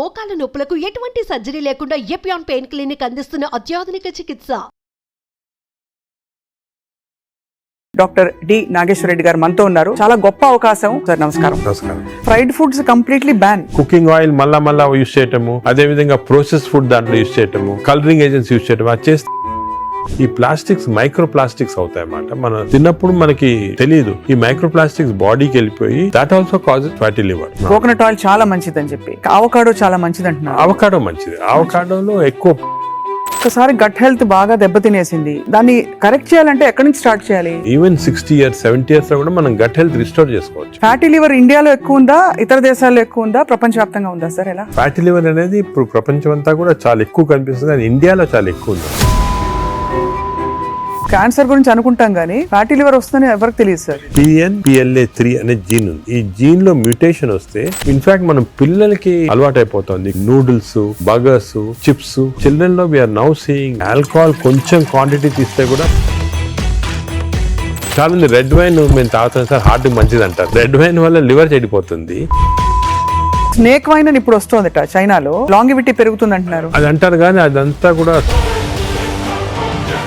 మోకాల నొప్పులకు ఎటువంటి సర్జరీ లేకుండా ఎపియాన్ పెయిన్ క్లినిక్ అందిస్తున్న అత్యాధునిక చికిత్స. డాక్టర్ డి నాగేశ్వర రెడ్డి గారు మనతో ఉన్నారు. చాలా గొప్ప అవకాశం సార్. నమస్కారం. నమస్కారం. Fried foods completely ban. Cooking oil మళ్ళా యూజ్ చేయటము, అదే విధంగా ప్రాసెస్ ఫుడ్ దాంట్లో యూజ్ చేయటము, కలరింగ్ ఏజెంట్స్ యూజ్ చేయటం, అది చేస్తే ఈ ప్లాస్టిక్స్ మైక్రో ప్లాస్టిక్స్ అవుతాయి అన్నమాట. మనం తిన్నప్పుడు మనకి తెలియదు ఈ మైక్రో ప్లాస్టిక్స్ బాడీకి వెళ్ళిపోయి that also causes fatty liver. Coconut oil చాలా మంచిది అని చెప్పి, అవకాడో చాలా మంచిది అంటున్నారు. అవకాడో మంచిది. అవకాడోలో ఎక్కువ ఒకసారి గట్ హెల్త్ బాగా దెబ్బతినేసింది, దాన్ని కరెక్ట్ చేయాలంటే ఎక్కడి నుంచి స్టార్ట్ చేయాలి? ఈవెన్ 60 years 70 years లో కూడా మనం గట్ హెల్త్ రిస్టోర్ చేసుకోవచ్చు. ఫ్యాటీ లివర్ ఇండియాలో ఎక్కువ ఉందా, ఇతర దేశాల్లో ఎక్కువ ఉందా, ప్రపంచవ్యాప్తంగా ఉందా సార్? ఎలా? ఫ్యాటీ లివర్ అనేది ఇప్పుడు ప్రపంచం అంతా కూడా చాలా ఎక్కువ కనిపిస్తుంది, అది ఇండియాలో చాలా ఎక్కువ ఉంది. క్యాన్సర్ గురించి అనుకుంటాం కానీ ఫ్యాటీ లివర్ వస్తుందని ఎవరికి తెలియదు సార్. PNPLA3 అనే జీన్ ఉంది. ఈ జీన్ లో మ్యూటేషన్ వస్తే ఇన్ఫాక్ట్ మనం పిల్లలకి అలవాటు అయిపోతుంది నూడిల్స్, బర్గర్స్, చిప్స్. చిల్డ్రన్ లో వీఆర్ నౌ సీయింగ్ ఆల్కహాల్ కొంచెం క్వాంటిటీ తీస్తే కూడా చాలా మంది రెడ్ వైన్ మేము తాగుతాం సార్, హార్ట్ మంచిది అంటారు. రెడ్ వైన్ వల్ల లివర్ చెడిపోతుంది. స్నేక్ వైన్ అని ఇప్పుడు వస్తుందట చైనాలో, లాంగివిటీ పెరుగుతుంది అంటున్నారు. అది అంటారు కానీ అదంతా కూడా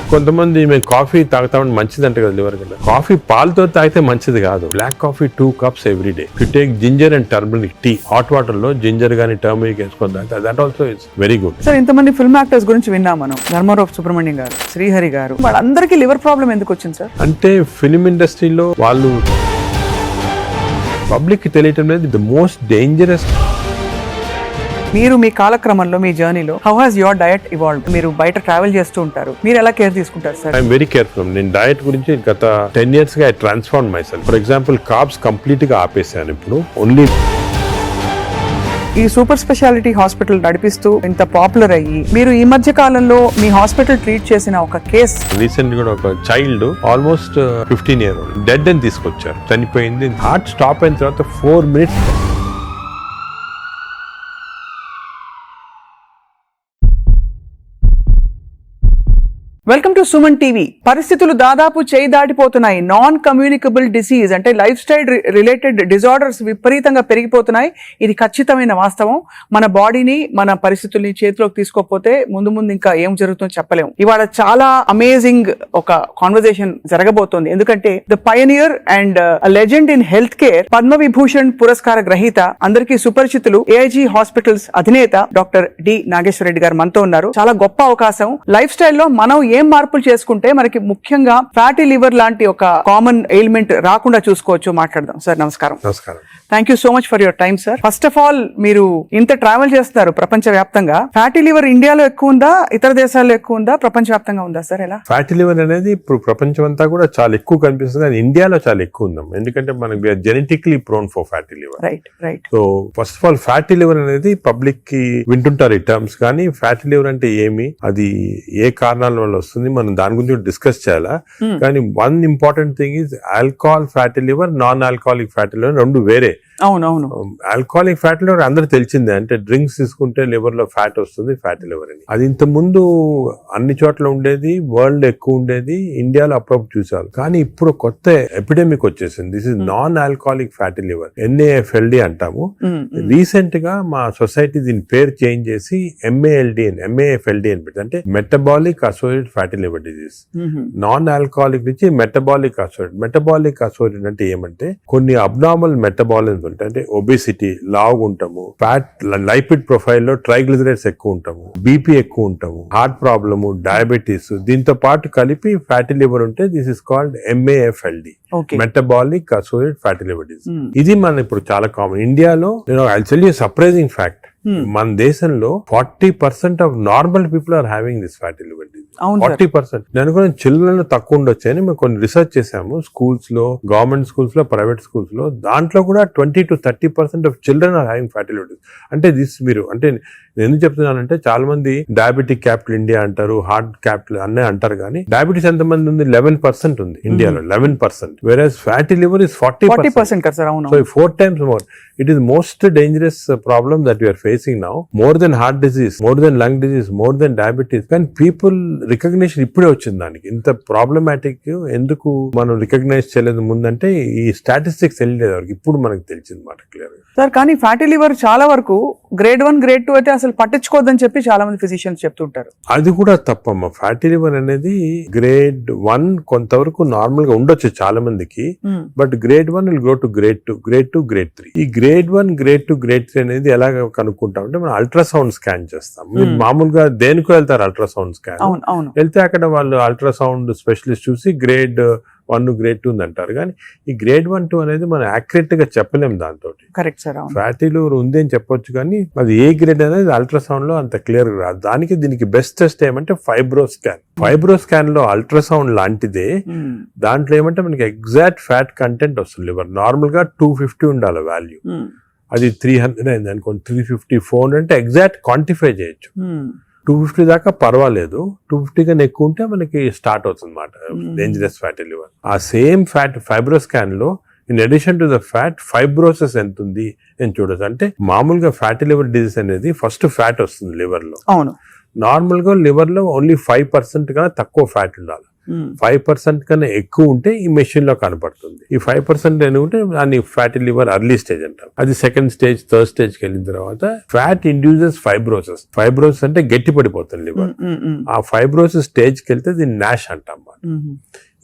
కొంతమంది మేము కాఫీ తాగుతామని మంచిది అంటే కదా లివర్ కదా. కాఫీ పాలతో తాగితే మంచిది కాదు. Black coffee 2 cups every day. If you take ginger and turmeric tea, hot water లో జింజర్ గానీ టర్మరిక్ వేసుకొని తాగితే that also is very good. Sir ఇంతమంది ఫిల్మ్ యాక్టర్స్ గురించి విన్నాం మనం, ధర్మవరపు సుబ్రహ్మణ్యం గారు, శ్రీహరి గారు, వాళ్ళందరికీ లివర్ ప్రాబ్లం ఎందుకు వచ్చింది సార్? అంటే ఫిల్మ్ ఇండస్ట్రీలో వాళ్ళు పబ్లిక్ కి తెలియటం లేదు. The most dangerous. మీరు మీ కాలక్రమంలో మీ జర్నీలో how has your diet evolved? మీరు బయట ట్రావెల్ చేస్తూ ఉంటారు, మీరు ఎలా కేర్ తీసుకుంటారు సార్? I'm very careful. నేను డయట్ గురించి గత 10 years గా I transform my self. For example carbs complete గా ఆపేసాను. ఇప్పుడు ఓన్లీ ఈ సూపర్ స్పెషాలిటీ హాస్పిటల్ నడిపిస్తూ ఇంత పాపులర్ అయ్యి మీరు ఈ మధ్య కాలంలో మీ హాస్పిటల్ ట్రీట్ చేసిన ఒక కేస్, రీసెంట్ గా ఒక child almost 15 years old dead అని తీసుకొచ్చారు, చనిపోయింది. హార్ట్ స్టాప్ అయిన తర్వాత 4 minutes. Welcome to Suman TV. పరిస్థితులు దాదాపు చేయి దాటిపోతున్నాయి. నాన్ కమ్యూనికబుల్ డిసీజ్ అంటే లైఫ్ స్టైల్ రిలేటెడ్ డిజార్డర్స్ విపరీతంగా పెరిగిపోతున్నాయి. ఇది ఖచ్చితమైన వాస్తవం. మన బాడీని, మన పరిస్థితుల్ని చేతిలోకి తీసుకోకపోతే ముందు ఇంకా ఏం జరుగుతుందో చెప్పలేము. ఇవాళ చాలా అమేజింగ్ ఒక కాన్వర్సేషన్ జరగబోతోంది. ఎందుకంటే the pioneer and legend in health care, Padma Vibhushan పురస్కార గ్రహీత, అందరికీ సుపరిచితులు, AIG హాస్పిటల్స్ అధినేత డాక్టర్ డి నాగేశ్వర రెడ్డి గారు మనతో ఉన్నారు. చాలా గొప్ప అవకాశం. లైఫ్ స్టైల్లో మనం ఏం మార్పులు చేసుకుంటే మనకి ముఖ్యంగా ఫ్యాటీ లివర్ లాంటి ఒక కామన్ ఎయిల్మెంట్ రాకుండా చూసుకోవచ్చు. మాట్లాడదాం సార్. నమస్కారం. నమస్కారం. Thank you so much for your time sir. First of all, మీరు ఇంత ట్రావెల్ చేస్తున్నారు ప్రపంచ వ్యాప్తంగా. ఫ్యాటీ లివర్ ఇండియాలో ఎక్కువ ఉందా, ఇతర దేశాల్లో ఎక్కువ ఉందా, ప్రపంచ వ్యాప్తంగా ఉందా సార్? ఎలా? ఫ్యాటీ లివర్ అనేది ఇప్పుడు ప్రపంచం అంతా కూడా చాలా ఎక్కువ కనిపిస్తుంది, అది ఇండియాలో చాలా ఎక్కువ ఉందాం. ఎందుకంటే మనకి genetically prone for fatty liver. Right. So first of all fatty liver అనేది పబ్లిక్ కి వింటుంటారు ఈ టర్మ్స్, కానీ ఫ్యాటీ లివర్ అంటే ఏమి, అది ఏ కారణాల వల్ల వస్తుంది, మనం దాని గురించి డిస్కస్ చేయాలా. కానీ one important thing is alcohol fatty liver, non alcoholic fatty liver రెండు వేరే. అవునవును. ఆల్కహాలిక్ ఫ్యాటీ లివర్ అందరూ తెలిసిందే, అంటే డ్రింక్స్ తీసుకుంటే లివర్ లో ఫ్యాట్ వస్తుంది, ఫ్యాటీ లివర్ అని. అది ఇంత ముందు అన్ని చోట్ల ఉండేది, వరల్డ్ ఎక్కువ ఉండేది, ఇండియాలో అప్పుడప్పుడు చూసారు. కానీ ఇప్పుడు కొత్త ఎపిడెమిక్ వచ్చేసింది. This is non alcoholic fatty liver, NAFLD అంటాము. రీసెంట్ గా మా సొసైటీ దీని పేరు చేంజ్ చేసి MAFLD అని పెట్టి, అంటే metabolic associated fatty liver disease. Non alcoholic నుంచి మెటబాలిక్ అసోసియేటెడ్ అంటే ఏమంటే కొన్ని అబ్నార్మల్ మెటబాలిజం ఉంటాయి. అంటే ఒబేసిటీ, లావు ఉంటాము, ఫ్యాట్, లైపిడ్ ప్రొఫైల్ లో ట్రైగ్లిజరైడ్స్ ఎక్కువ ఉంటాము, BP ఎక్కువ ఉంటాము, హార్ట్ ప్రాబ్లము, డయాబెటీస్, దీంతో పాటు కలిపి ఫ్యాటీ లివర్ ఉంటే this is called MAFLD, metabolic associated fatty liver disease. ఇది మన ఇప్పుడు చాలా కామన్. ఇండియాలో నేను I tell you surprising fact, మన దేశంలో 40% of normal people are having this fatty liver disease. 40%. నేను కూడా చిల్డ్రన్ లో తక్కువ ఉండొచ్చు అని మేము కొన్ని రీసెర్చ్ చేసాము. స్కూల్స్ లో, గవర్నమెంట్ స్కూల్స్ లో, ప్రైవేట్ స్కూల్స్ లో, దాంట్లో కూడా 20 to 30% of children are having fatty liver disease. అంటే దిస్ మీరు అంటే నేను ఎందుకు చెప్తున్నానంటే చాలా మంది డయాబెటిక్ క్యాపిటల్ ఇండియా అంటారు, హార్ట్ క్యాపిటల్ అన్నీ అంటారు, కానీ డయాబెటీస్ ఎంత మంది ఉంది? 11% ఉంది ఇండియాలో, 11%. Whereas fatty liver is 40%. So 4 times more. It is most dangerous problem that we are facing now. More than heart disease, more than lung disease, more than diabetes. When people recognition ఇప్పుడే వచ్చింది దానికి. ఇంత problematic ఎందుకు మనం recognise చేయలేదు ముందంటే ఈ statistics తెలియలేదు వరకు, ఇప్పుడు మనకు తెలిసింది మాట క్లియర్ గా. సార్ కానీ ఫ్యాటీ లివర్ చాలా వరకు గ్రేడ్ 1 గ్రేడ్ 2 అయితే అసలు పట్టించుకోవద్దని చెప్పి చాలా మంది ఫిజిషియన్స్ చెప్తుంటారు. అది కూడా తప్పమ్మా. ఫ్యాటీ లివర్ అనేది గ్రేడ్ 1 కొంతవరకు నార్మల్ గా ఉండొచ్చు చాలా మందికి, but grade 1 will go to grade 2, grade 2, grade 3. ఈ గ్రేడ్ 1, గ్రేడ్ 2, గ్రేడ్ 3 అనేది ఎలా కనుక్కుంటాం అంటే మనం అల్ట్రాసౌండ్ స్కాన్ చేస్తాం. మీరు మామూలుగా దేనికో వెళ్తారు అల్ట్రాసౌండ్ స్కాన్, వెళ్తే అక్కడ వాళ్ళు అల్ట్రాసౌండ్ స్పెషలిస్ట్ చూసి గ్రేడ్ 1, గ్రేడ్ 2 అంటారు. కానీ ఈ గ్రేడ్ 1, 2 అనేది మనం యాక్యురేట్ గా చెప్పలేము దాంతో. Correct sir. ఫ్యాటీ లివర్ ఉంది అని చెప్పొచ్చు కానీ అది ఏ గ్రేడ్ అనేది అల్ట్రాసౌండ్ లో అంత క్లియర్ గా రాదు. దానికి దీనికి బెస్ట్ టెస్ట్ ఏమంటే ఫైబ్రో స్కాన్. ఫైబ్రో స్కాన్ లో అల్ట్రాసౌండ్ లాంటిదే, దాంట్లో ఏమంటే మనకి ఎగ్జాక్ట్ ఫ్యాట్ కంటెంట్ వస్తుంది లివర్. నార్మల్ గా 250 ఉండాలి వాల్యూ, అది 300 అయింది అనుకోండి, 350, 400 అంటే ఎగ్జాక్ట్ క్వాంటిఫై చేయొచ్చు. 250 దాకా పర్వాలేదు, 250 కన్నా ఎక్కువ ఉంటే మనకి స్టార్ట్ అవుతుంది అన్నమాట డేంజరస్ ఫ్యాటీ లివర్. ఆ సేమ్ ఫ్యాట్ ఫైబ్రో స్కాన్ లో in addition to the fat fibrosis ఎంత ఉంది అని చూడొచ్చు. అంటే మామూలుగా ఫ్యాటీ లివర్ డిజీజ్ అనేది ఫస్ట్ ఫ్యాట్ వస్తుంది లివర్ లో. అవును, నార్మల్ గా లివర్ లో ఓన్లీ 5% కన్నా తక్కువ ఫ్యాట్ ఉండాలి. 5% కన్నా ఎక్కువ ఉంటే ఈ మెషిన్ లో కనపడుతుంది. ఈ 5% ఉంటే దాన్ని ఫ్యాటీ లివర్ అర్లీ స్టేజ్ అంటాం. అది సెకండ్ స్టేజ్, థర్డ్ స్టేజ్ కి వెళ్ళిన తర్వాత ఫ్యాట్ ఇండ్యూసెస్ ఫైబ్రోసిస్. ఫైబ్రోసిస్ అంటే గట్టి పడిపోతుంది లివర్. ఆ ఫైబ్రోసిస్ స్టేజ్ కి వెళ్తే దీన్ని నాష్ అంటాం.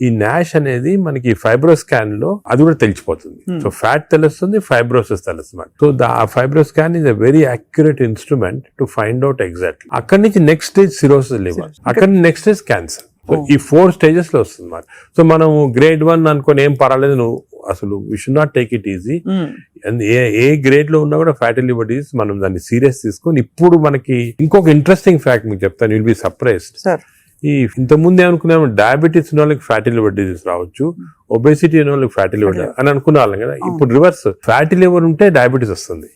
ఈ నాష్ అనేది మనకి ఫైబ్రో స్కాన్ లో అది కూడా తెలిసిపోతుంది. సో ఫ్యాట్ తెలుస్తుంది, ఫైబ్రోసిస్ తెలుస్తుంది. సో ఆ fibro scan is a very accurate instrument to find out exactly. అక్కడి నుంచి నెక్స్ట్ స్టేజ్ సిరోసిస్ లివర్, అక్కడి నుంచి నెక్స్ట్ స్టేజ్ క్యాన్సర్. సో ఈ 4 స్టేజెస్ లో వస్తుంది అన్నమాట. సో మనం గ్రేడ్ 1 అనుకొని ఏం పర్వాలేదు, నువ్వు అసలు we should not take it easy. A grade లో ఉన్నా కూడా ఫ్యాటీ లివర్ డిసీజ్ మనం దాన్ని సీరియస్ తీసుకొని, ఇప్పుడు మనకి ఇంకొక ఇంట్రెస్టింగ్ ఫ్యాక్ట్ మీకు చెప్తాను, విల్ బి సర్ప్రైజ్డ్. ఈ ఇంత ముందు ఏమనుకున్నాము, డయాబెటీస్ ఉన్న వాళ్ళకి ఫ్యాటీ లివర్ డిసీజ్ రావచ్చు, ఒబేసిటీ ఉన్న వాళ్ళకి ఫ్యాటీ లివర్ అని అనుకునే వాళ్ళం కదా. ఇప్పుడు రివర్స్, ఫ్యాటీ లివర్ ఉంటే డయాబెటీస్ వస్తుంది,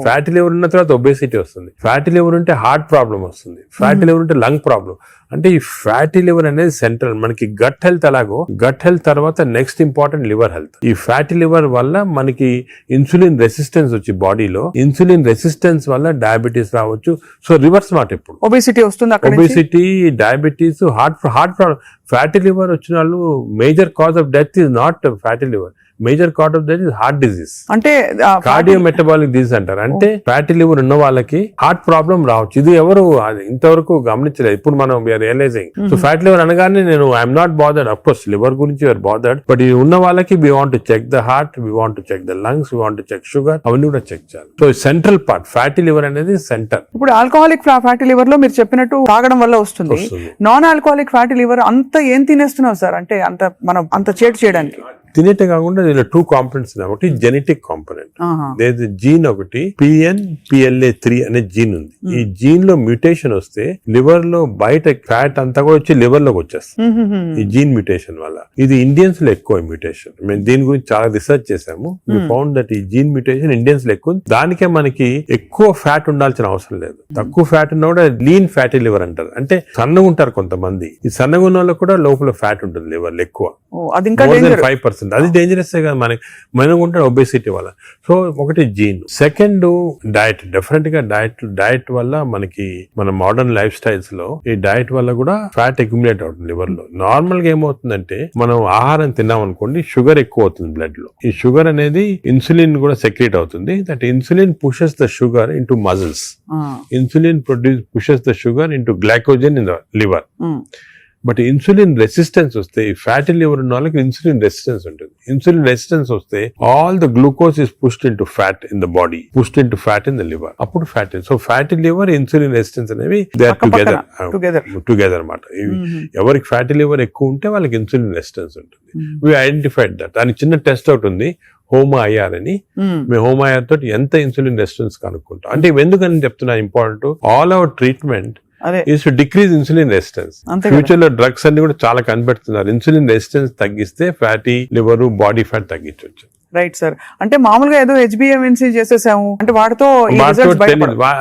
ఫ్యాటీ లివర్ ఉన్న తర్వాత ఒబేసిటీ వస్తుంది, ఫ్యాటీ లివర్ ఉంటే హార్ట్ ప్రాబ్లం వస్తుంది, ఫ్యాటీ లివర్ ఉంటే లంగ్ ప్రాబ్లం. అంటే ఈ ఫ్యాటీ లివర్ అనేది సెంట్రల్. మనకి గట్ హెల్త్ ఎలాగో, గట్ హెల్త్ తర్వాత నెక్స్ట్ ఇంపార్టెంట్ లివర్ హెల్త్. ఈ ఫ్యాటీ లివర్ వల్ల మనకి ఇన్సులిన్ రెసిస్టెన్స్ వచ్చి బాడీలో, ఇన్సులిన్ రెసిస్టెన్స్ వల్ల డయాబెటీస్ రావచ్చు. సో రివర్స్ మాట, ఇప్పుడు ఒబేసిటీ వస్తుంది, obesity, diabetes, heart problem. Fatty liver వచ్చిన వాళ్ళు major cause of death is not fatty liver, major cause of death is heart disease, cardio metabolic disease అంటారు. అంటే ఫ్యాటీ లివర్ ఉన్న వాళ్ళకి హార్ట్ ప్రాబ్లం రావచ్చు. ఇది ఎవరు ఇంతవరకు గమనించలేదు, ఇప్పుడు మనం రియలైజింగ్. సో ఫ్యాటీ లివర్ అనగానే నేను I'm not bothered, of course liver గురించి యూఆర్ బాదర్డ్, బట్ ఇది ఉన్న వాళ్ళకి we want to check the heart, we want to check the lungs, we want to check sugar, అవన్నీ కూడా చెక్ చేయాలి. So central part fatty liver అనేది center. ఇప్పుడు alcoholic fatty liver లో మీరు చెప్పినట్టు తాగడం వల్ల వస్తుంది. నాన్ ఆల్కహాలిక్ ఫ్యాటీ లివర్ అంత ఏం తినేస్తున్నావు సార్, అంటే అంత మనం అంత చేటు చేయడానికి? తినేటే కాకుండా దీనిలో 2 కాంపోనెంట్స్ ఉన్నాయి. ఒకటి జెనెటిక్ కాంపోనెంట్, జీన్ ఒకటి PNPLA3 అనే జీన్ ఉంది. ఈ జీన్ లో మ్యూటేషన్ వస్తే లివర్ లో బయట ఫ్యాట్ అంతా కూడా వచ్చి లివర్ లోకి వచ్చేస్తుంది ఈ జీన్ మ్యూటేషన్ వల్ల. ఇది ఇండియన్స్ లో ఎక్కువ మ్యూటేషన్. మేము దీని గురించి చాలా రీసెర్చ్ చేసాము. వి ఫౌండ్ దట్ ఈ జీన్ మ్యూటేషన్ ఇండియన్స్ లో ఎక్కువ. దానికే మనకి ఎక్కువ ఫ్యాట్ ఉండాల్సిన అవసరం లేదు. తక్కువ ఫ్యాట్ ఉన్నా కూడా లీన్ ఫ్యాటీ లివర్ అంటారు. అంటే సన్నగా ఉంటారు కొంతమంది, ఈ సన్నగా ఉన్న వాళ్ళకి కూడా లోపల ఫ్యాట్ ఉంటుంది లివర్ ఎక్కువ, 5%. అది డేంజరస్ గా మనకు ఉంటాడు ఒబేసిటీ వల్ల. సో ఒకటి జీన్. Second diet. డెఫినెట్ గా డైట్ వల్ల మనకి మన మోడర్న్ లైఫ్ స్టైల్స్ లో ఈ డైట్ వల్ల కూడా ఫ్యాట్ అక్యుములేట్ అవుతుంది లివర్ లో. నార్మల్ గా ఏమవుతుందంటే మనం ఆహారం తిన్నాం అనుకోండి, షుగర్ ఎక్కువ అవుతుంది బ్లడ్ లో. ఈ షుగర్ అనేది ఇన్సులిన్ కూడా సెక్రేట్ అవుతుంది. That insulin pushes the sugar into muscles. Insulin pushes the sugar into glycogen in the liver. But insulin resistance వస్తే, ఈ ఫ్యాటీ లివర్ ఉన్న వాళ్ళకి ఇన్సులిన్ రెసిస్టెన్స్ ఉంటుంది. ఇన్సులిన్ రెసిస్టెన్స్ వస్తే all the glucose is pushed into fat in the body, pushed into fat in the liver. అప్పుడు fatty. So fatty liver, insulin resistance అనేవి they are together అన్నమాట. ఎవరికి fatty liver ఎక్కువ ఉంటే వాళ్ళకి insulin resistance ఉంటుంది. We identified that. దానికి చిన్న టెస్ట్ అవుట్ ఉంది, HOMA-IR అని. మేము HOMA-IR తోటి ఎంత ఇన్సులిన్ రెసిస్టెన్స్ కనుక్కుంటాం. అంటే ఎందుకని చెప్తున్నా important, all our treatment is to decrease insulin resistance. Future లో డ్రగ్స్ అన్ని కూడా చాలా కనిపెడుతున్నారు. ఇన్సులిన్ రెసిస్టెన్స్ తగ్గిస్తే ఫ్యాటీ లివర్, బాడీ ఫ్యాట్ తగ్గించవచ్చు. Right sir. అంటే మామూలుగా ఏదో HbA1c చేసేసాము అంటే వాటితో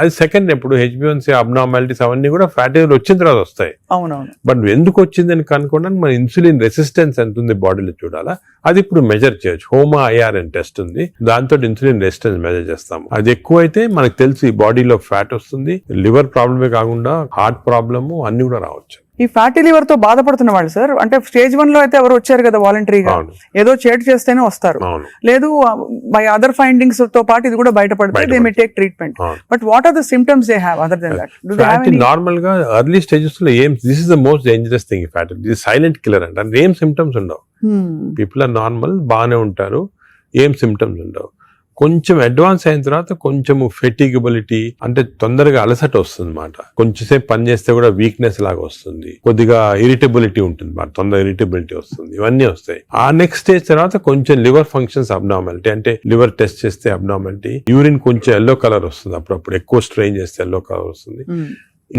అది సెకండ్. ఇప్పుడు HbA1c అబ్నార్మాలిటీస్ అవన్నీ కూడా ఫ్యాటీ లివర్ వచ్చిన తర్వాత వస్తాయి. అవునవును. బట్ ఎందుకు వచ్చిందని కనుక్కోవడానికి మన ఇన్సులిన్ రెసిస్టెన్స్ ఎంత ఉంది బాడీలో చూడాలా. అది ఇప్పుడు మెజర్ చేయొచ్చు. HOMA-IR అని టెస్ట్ ఉంది, దాంతో ఇన్సులిన్ రెసిస్టెన్స్ మెజర్ చేస్తాము. అది ఎక్కువ అయితే మనకు తెలుసు ఈ బాడీలో ఫ్యాట్ వస్తుంది. లివర్ ప్రాబ్లమే కాకుండా హార్ట్ ప్రాబ్లము అన్ని కూడా రావచ్చు. ఈ ఫ్యాటీ లివర్ తో బాధపడుతున్న వాళ్ళు సార్, అంటే స్టేజ్ 1 లో అయితే ఎవరు వచ్చారు కదా వాలంటరీగా, అవును. ఏదో చేటు చేస్తేనే వస్తారు, అవును. లేదు బై అదర్ ఫైండింగ్స్ తో పాటు ఇది కూడా బయటపడితే దే మే టేక్ ట్రీట్మెంట్. అవును. But what are the symptoms they have other than that? Do they have any? Normal గా ఎర్లీ స్టేజెస్ లో ఏం, this is the most dangerous thing fatty, ఇది సైలెంట్ కిల్లర్ అంటే ఏం సిమ్టమ్స్ ఉండవు. People are normal, బాగానే ఉంటారు, ఏం సిమ్టమ్స్ ఉండవు. కొంచెం అడ్వాన్స్ అయిన తర్వాత కొంచెం ఫెటిగబిలిటీ అంటే తొందరగా అలసట వస్తుంది అన్నమాట. కొంచెంసేపు పని చేస్తే కూడా వీక్నెస్ లాగా వస్తుంది, కొద్దిగా ఇరిటబిలిటీ ఉంటుంది అన్నమాట, తొందరగా ఇరిటబిలిటీ వస్తుంది, ఇవన్నీ వస్తాయి. ఆ నెక్స్ట్ స్టేజ్ తర్వాత కొంచెం లివర్ ఫంక్షన్స్ అబ్నార్మాలిటీ, అంటే లివర్ టెస్ట్ చేస్తే అబ్నార్మాలిటీ, యూరిన్ కొంచెం ఎల్లో కలర్ వస్తుంది, అప్పుడప్పుడు ఎక్కువ స్ట్రెయిన్ చేస్తే ఎల్లో కలర్ వస్తుంది.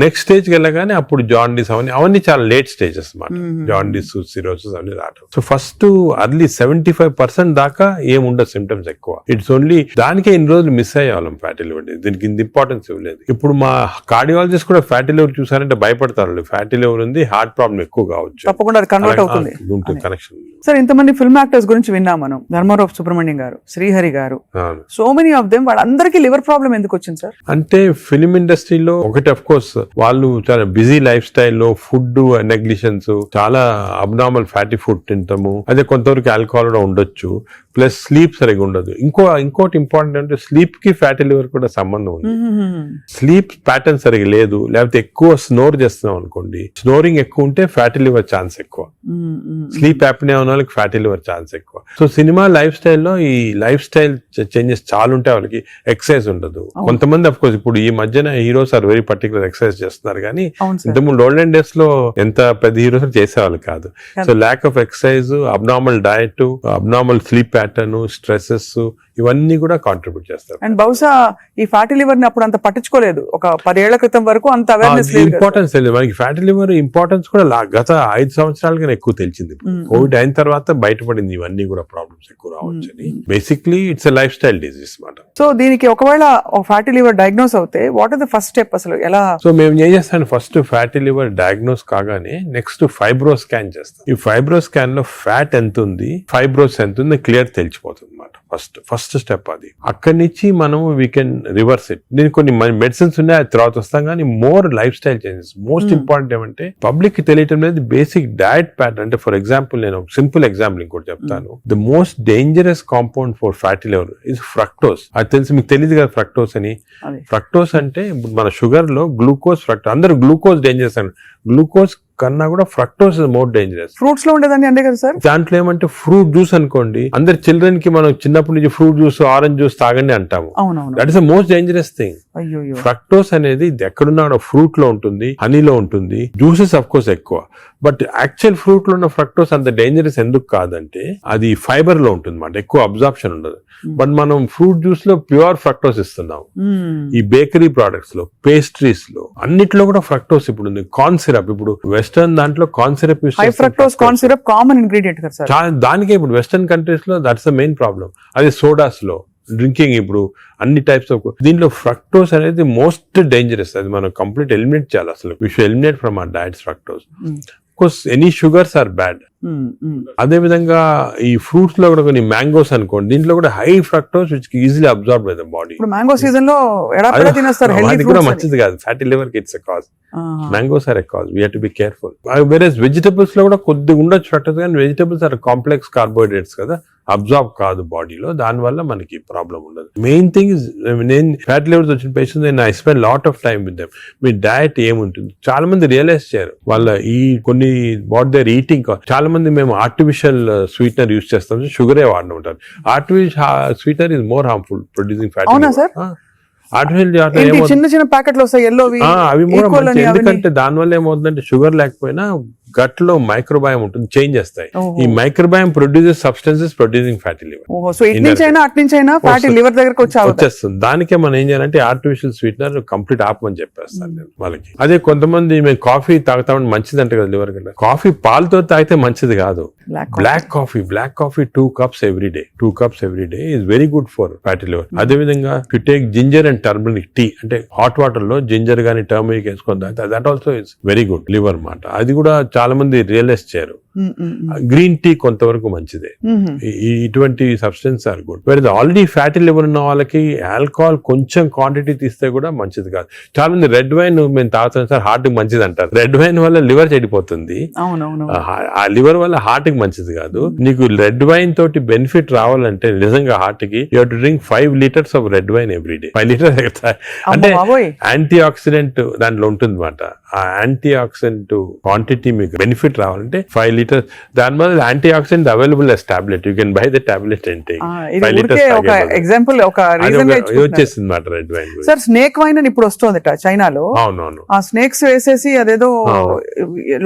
నెక్స్ట్ స్టేజ్కి వెళ్ళగానే అప్పుడు జాండీస్ అవన్నీ చాలా లేట్ స్టేజెస్ అన్నమాట. జాండీస్, సిరోసిస్ అవన్నీ రావడం. సో ఫస్ట్ అర్లీ 75% దాకా ఏముండదు సిమ్టమ్స్ ఎక్కువ. ఇట్స్ ఓన్లీ దానికే ఇన్ని రోజులు మిస్ అయ్యేవాళ్ళం ఫ్యాటీ లివర్, దీనికి ఇంత ఇంపార్టెన్స్ ఇవ్వలేదు. ఇప్పుడు మా కార్డియాలజిస్ట్ కూడా ఫ్యాటీ లివర్ చూసారంటే భయపడతారు, ఫ్యాటీ లివర్ ఉంది, హార్ట్ ప్రాబ్లం ఎక్కువ కావచ్చు, తప్పకుండా కన్వర్ట్ అవుతుంది కనెక్షన్. సార్ ఇంతమంది ఫిల్మ్ యాక్టర్స్ గురించి విన్నాం మనం, ధర్మారావు సుబ్రహ్మణ్యం గారు, శ్రీహరి గారు, సో మెనీ ఆఫ్ దెమ్, వాళ్ళందరికీ లివర్ ప్రాబ్లం ఎందుకు వచ్చింది సార్? అంటే ఫిల్మ్ ఇండస్ట్రీలో ఒకటి అఫ్ కోర్స్ వాళ్ళు చాలా బిజీ లైఫ్ స్టైల్లో ఫుడ్ నెగ్లిజెన్స్, చాలా అబ్నార్మల్ ఫ్యాటీ ఫుడ్ తింటాము, అదే కొంతవరకు ఆల్కహాల్ కూడా ఉండొచ్చు, ప్లస్ స్లీప్ సరిగా ఉండదు. ఇంకోటి ఇంపార్టెంట్ అంటే స్లీప్ కి ఫ్యాటీ లివర్ కూడా సంబంధం ఉంది. స్లీప్ ప్యాటర్న్ సరిగా లేదు, లేకపోతే ఎక్కువ స్నోర్ చేస్తున్నాం అనుకోండి, స్నోరింగ్ ఎక్కువ ఉంటే ఫ్యాటీ లివర్ ఛాన్స్ ఎక్కువ, స్లీప్ యాప్నియా ఉన్న వాళ్ళకి ఫ్యాటీ లివర్ ఛాన్స్ ఎక్కువ. సో సినిమా లైఫ్ స్టైల్లో ఈ లైఫ్ స్టైల్ చేంజెస్ చాలా ఉంటాయి, వాళ్ళకి ఎక్సర్సైజ్ ఉండదు. కొంతమంది అఫ్ కోర్స్ ఇప్పుడు ఈ మధ్యన heroes are very particular exercise చేస్తున్నారు, కానీ ఇంతకుముందు ఓల్డెన్ డేస్ లో ఎంత పెద్ద హీరోస్ చేసేవాళ్ళు కాదు. So lack of exercise, abnormal diet, abnormal sleep pattern, stresses, ఇవన్నీ కూడా కాంట్రిబ్యూట్ చేస్తారు. అండ్ బహుశా ఈ ఫ్యాటీ లివర్ ని అప్పుడు అంత పట్టించుకోలేదు, ఒక 10 ఏళ్ల క్రితం వరకు అంత అవేర్నెస్ లేదు, ఇంపార్టెన్స్ తెలియదు మనకి. ఫ్యాటీ లివర్ ఇంపార్టెన్స్ కూడా గత 5 సంవత్సరాలుగా ఎక్కువ తెలిసింది. కోవిడ్ అయిన తర్వాత బయటపడింది ఇవన్నీ కూడా ప్రాబ్లమ్స్ ఎక్కువ రావచ్చని. Basically it's a lifestyle disease మాట. సో దీనికి ఒకవేళ ఫ్యాటీ లివర్ డయాగ్నోస్ అవుతే what are the first step అసలు ఎలా? సో మేము ఏం చేస్తాను, ఫస్ట్ ఫ్యాటీ లివర్ డయాగ్నోస్ కాగానే నెక్స్ట్ ఫైబ్రో స్కాన్ చేస్తాం. ఈ ఫైబ్రో స్కాన్ లో ఫ్యాట్ ఎంత ఉంది, ఫైబ్రోస్ ఎంత ఉంది క్లియర్ తెలిసిపోతుంది అన్నమాట. ఫస్ట్ స్టెప్ అది. అక్కడి నుంచి మనం వీ కెన్ రివర్స్ ఇట్. దీనికి కొన్ని మెడిసిన్స్ ఉన్నాయి, అది తర్వాత వస్తాం, కానీ more life style changes. Most important ఏమంటే పబ్లిక్ కి తెలియటం లేదు బేసిక్ డయట్ ప్యాటర్న్. అంటే ఫర్ ఎగ్జాంపుల్ నేను సింపుల్ ఎగ్జాంపుల్ ఇంకోటి చెప్తాను. The most dangerous compound for fatty liver is fructose. అది తెలిసి మీకు తెలియదు కదా ఫ్రక్టోస్ అని. ఫ్రక్టోస్ అంటే మన షుగర్ లో గ్లూకోజ్, ఫ్రక్టోస్, అందరూ గ్లూకోజ్ డేంజరస్ అని, గ్లూకోజ్ కన్నా కూడా fructose is more dangerous. Fruits లో ఉండేదాన్ని అంటే కదా సార్. దాంట్లో ఏమంటే ఫ్రూట్ జ్యూస్ అనుకోండి, అందరు చిల్డ్రన్ కి మనం చిన్నప్పటి నుంచి ఫ్రూట్ జ్యూస్, ఆరెంజ్ జ్యూస్ తాగండి అంటాము. That is the most dangerous thing. Fructose అనేది ఎక్కడున్నా ఫ్రూట్ లో ఉంటుంది, హనీలో ఉంటుంది, జ్యూసెస్ అఫ్ కోర్స్ ఎక్కువ. బట్ యాక్చువల్ ఫ్రూట్ లో ఉన్న ఫ్రక్టోస్ అంత డేంజరస్ ఎందుకు కాదంటే అది ఫైబర్ లో ఉంటుంది అన్నమాట, ఎక్కువ అబ్జార్ప్షన్ ఉండదు. బట్ మనం ఫ్రూట్ జ్యూస్ లో ప్యూర్ ఫ్రక్టోస్ ఇస్తున్నాం. ఈ బేకరీ ప్రొడక్ట్స్ లో, పేస్ట్రీస్ లో, అన్నిట్లో కూడా ఫ్రక్టోస్ ఇప్పుడు ఉంది. కార్న్ సిరప్, ఇప్పుడు వెస్టర్న్ దాంట్లో కార్న్ సిరప్ యూస్ చేస్తారు. Fructose corn syrup common ingredient కదా సార్. దానికే ఇప్పుడు వెస్టర్న్ కంట్రీస్ లో దట్స్ ద మెయిన్ ప్రాబ్లం. అదే సోడాస్ లో, డ్రింకింగ్, ఇప్పుడు అన్ని టైప్స్ ఆఫ్, దీంట్లో ఫ్రక్టోస్ అనేది మోస్ట్ డేంజరస్. అది మనం కంప్లీట్ ఎలిమినేట్ చేయాలి అసలు. We should eliminate from our diets fructose. Course any sugars are bad. అదే విధంగా ఈ ఫ్రూట్స్ లో కూడా కొన్ని మ్యాంగోస్ అనుకోండి, దీంట్లో కూడా high fructose which easily absorb by the body. ఇప్పుడు మ్యాంగో సీజన్ లో ఎడాపెడా తినేస్తారు, అది కూడా మంచిది కాదు. ఫ్యాటీ లివర్ కి it's a cause. Mangoes are a cause, we have to be careful. వేరేస్ వెజిటబుల్స్ లో కూడా కొద్దిగా ఉండొచ్చు ఫ్రక్టోస్, కానీ వెజిటబుల్స్ ఆర్ కాంప్లెక్స్ కార్బోహైడ్రేట్స్ కదా, అబ్జార్బ్ కాదు బాడీలో, దాని వల్ల మనకి ప్రాబ్లం ఉండదు. మెయిన్ థింగ్ ఇస్, నేను ఫ్యాటీ లివర్స్ వచ్చిన పేషెంట్స్ నేను I spend lot of time with them. Me diet ఏముంటుంది, చాలా మంది రియలైజ్ చేయరు వాళ్ళ ఈ కొన్ని వాట్ దేర్ ఈటింగ్. చాలా మంది మేము ఆర్టిఫిషియల్ స్వీట్నర్ యూజ్ చేస్తాం, షుగరే వాడిన ఉంటారు. Artificial sweetener is more harmful producing fatty. అవునా సార్? చిన్న చిన్న ప్యాకెట్లు వస్తాయి ఎల్లోవి, అవి ఎందుకంటే దానివల్ల ఏమవుతుందంటే షుగర్ లేకపోయినా గట్ లో మైక్రోబయామ్ ఉంటుంది, చేంజ్ చేస్తాయి. ఈ microbiome produces substances producing fatty liver. So ఇట్నుంచైనా అట్నుంచైనా ఫ్యాటీ లివర్ దగ్గరకు వచ్చేస్తుంది. దానికే మనం ఏం చేయాలంటే ఆర్టిఫిషియల్ స్వీట్నర్ కంప్లీట్ ఆపమని చెప్పేస్తాను నేను వాళ్ళకి. అదే కొంతమంది మేము కాఫీ తాగుతామని మంచిది అంటే కదా లివర్ కంటే, కాఫీ పాలతో తాగితే మంచిది కాదు. Black coffee 2 cups every day. 2 cups every day is very good for fatty liver. అదే విధంగా you take ginger and turmeric tea, అంటే హాట్ వాటర్ లో జింజర్ గానీ టర్మరిక్ వేసుకొని తాగితే that also is very good liver మాట. అది కూడా చాలా మంది రియలైజ్ చేయరు. గ్రీన్ టీ కొంతవరకు మంచిదే. ఇటువంటి సబ్స్టెన్స్ ఆర్ గుడ్. వేరే ఆల్రెడీ ఫ్యాటీ లివర్ ఉన్న వాళ్ళకి ఆల్కహాల్ కొంచెం క్వాంటిటీ తీస్తే కూడా మంచిది కాదు. చాలా మంది రెడ్ వైన్ మేము తాగుతాం సార్, హార్ట్ కి మంచిది అంటారు. రెడ్ వైన్ వల్ల లివర్ చెడిపోతుంది, ఆ లివర్ వల్ల హార్ట్ కి మంచిది కాదు. నీకు రెడ్ వైన్ తోటి బెనిఫిట్ రావాలంటే నిజంగా హార్ట్ కి you have to drink 5 liters of red wine every day. 5 liters అంటే యాంటీ ఆక్సిడెంట్ దాంట్లో ఉంటుంది అనమాట. ఆ యాంటీ ఆక్సిడెంట్ క్వాంటిటీ మీకు బెనిఫిట్ రావాలంటే 5 liters. దాని వల్ల anti oxidant available as tablet. You can buy the tablet and take 5 liters. ఒక ఎగ్జాంపుల్, ఒక రీజన్ వచ్చేసింది అన్నమాట red wine. Sir snake wine అని ఇప్పుడు వస్తుందట చైనాలో. అవునవును, ఆ స్నేక్స్ వేసేసి అదేదో